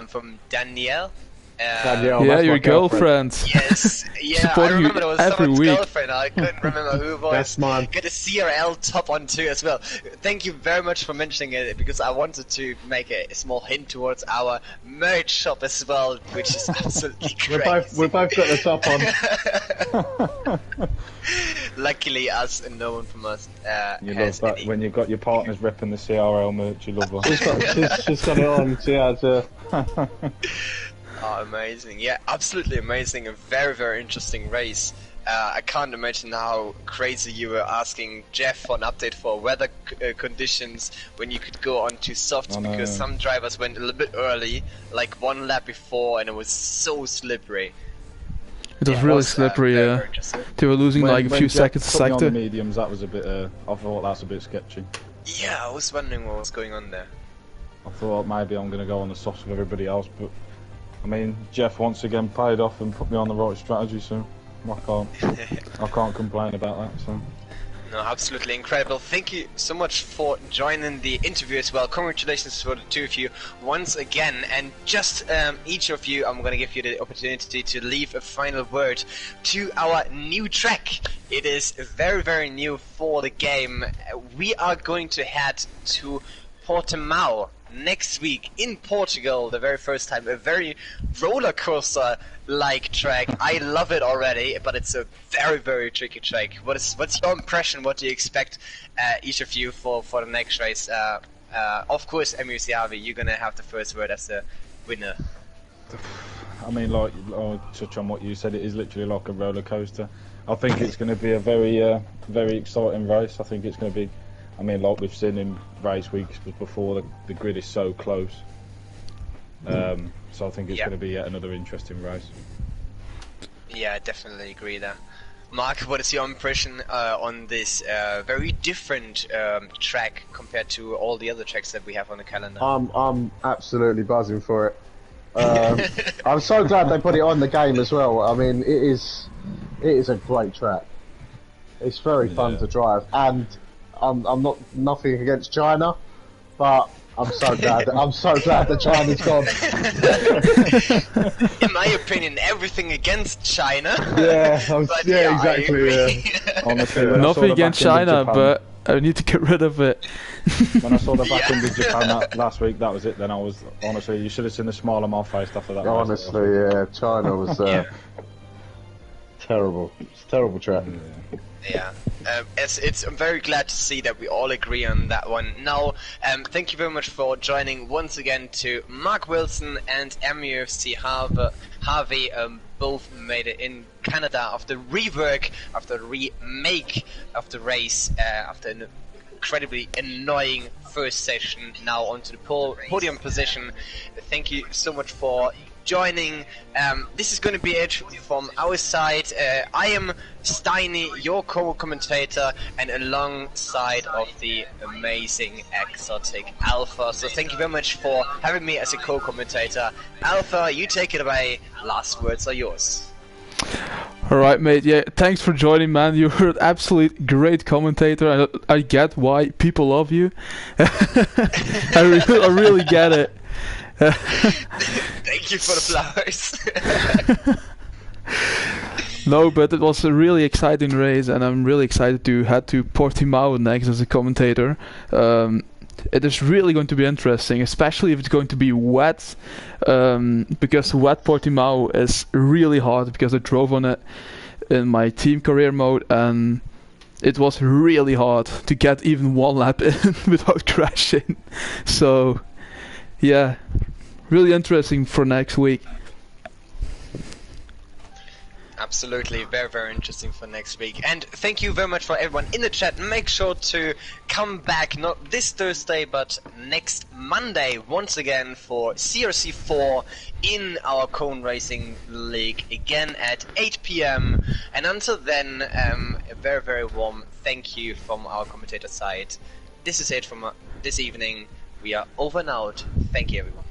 from Danielle. Danielle, yeah, that's your my girlfriend. Yes, yeah, I Supporting remember you it was every someone's week. girlfriend. I couldn't remember who it was. That's mine. Got a CRL top on too as well. Thank you very much for mentioning it, because I wanted to make a small hint towards our merch shop as well, which is absolutely crazy. we both got the top on. Luckily, us and no one from us You has love that any. when you've got your partners repping the CRL merch. You love that. she's got it on. She has. Oh, amazing. Yeah, absolutely amazing. A very, very interesting race. I can't imagine how crazy you were asking Jeff for an update for weather conditions when you could go on to softs, because some drivers went a little bit early, like 1 lap before, and it was so slippery. It was really slippery, very, yeah. very interesting. They were losing like a When few Jeff seconds a put me on the sector. mediums, that was a bit. I thought that's a bit sketchy. Yeah, I was wondering what was going on there. I thought maybe I'm going to go on the softs with everybody else, but I mean, Jeff once again paid off and put me on the right strategy, so I can't complain about that. So No, absolutely incredible. Thank you so much for joining the interview as well. Congratulations for the two of you once again. And just each of you, I'm going to give you the opportunity to leave a final word to our new track. It is very, very new for the game. We are going to head to Portimao next week in Portugal, the very first time. A very roller coaster like track. I love it already, but it's a very, very tricky track. What's your impression? What do you expect, each of you, for the next race? Of course, MUC Harvey, you're gonna have the first word as the winner. I mean, like, I'll touch on what you said. It is literally like a roller coaster. I think it's going to be a very, very exciting race. I think it's going to be, I mean, like we've seen in race weeks before, the grid is so close. So I think it's going to be yet another interesting race. Yeah, I definitely agree there. Mark, what is your impression on this very different track compared to all the other tracks that we have on the calendar? I'm absolutely buzzing for it. I'm so glad they put it on the game as well. I mean, it is a great track. It's very fun to drive, and I'm not nothing against China, but I'm so glad that China's gone. In my opinion, everything against China. Yeah, exactly. Yeah. Honestly, Nothing against China, but I need to get rid of it. When I saw the back end of Japan last week, that was it. Then I was, honestly, you should have seen the smile on my face after that. Honestly, yeah, China was terrible. It's a terrible track. Yeah, I'm very glad to see that we all agree on that one. Now, thank you very much for joining once again to Mark Wilson and MUFC Harvey. Both made it in Canada after rework, after remake of the race, after an incredibly annoying first session. Now onto the podium position. Thank you so much for joining. This is going to be it from our side. I am Steiny, your co-commentator, and alongside of the amazing exotic Alpha. So thank you very much for having me as a co-commentator. Alpha, you take it away. Last words are yours. Alright, mate, yeah, thanks for joining, man. You're an absolute great commentator. I get why people love you. I really get it. Thank you for the flowers. No, but it was a really exciting race, and I'm really excited to head to Portimao next as a commentator. It is really going to be interesting, especially if it's going to be wet, because wet Portimao is really hard, because I drove on it in my team career mode, and it was really hard to get even one lap in without crashing. So yeah, really interesting for next week. Absolutely, very, very interesting for next week. And thank you very much for everyone in the chat. Make sure to come back, not this Thursday, but next Monday, once again for CRC 4 in our Cone Racing League, again at 8 PM. And until then, a very, very warm thank you from our commentator side. This is it from this evening. We are over and out. Thank you, everyone.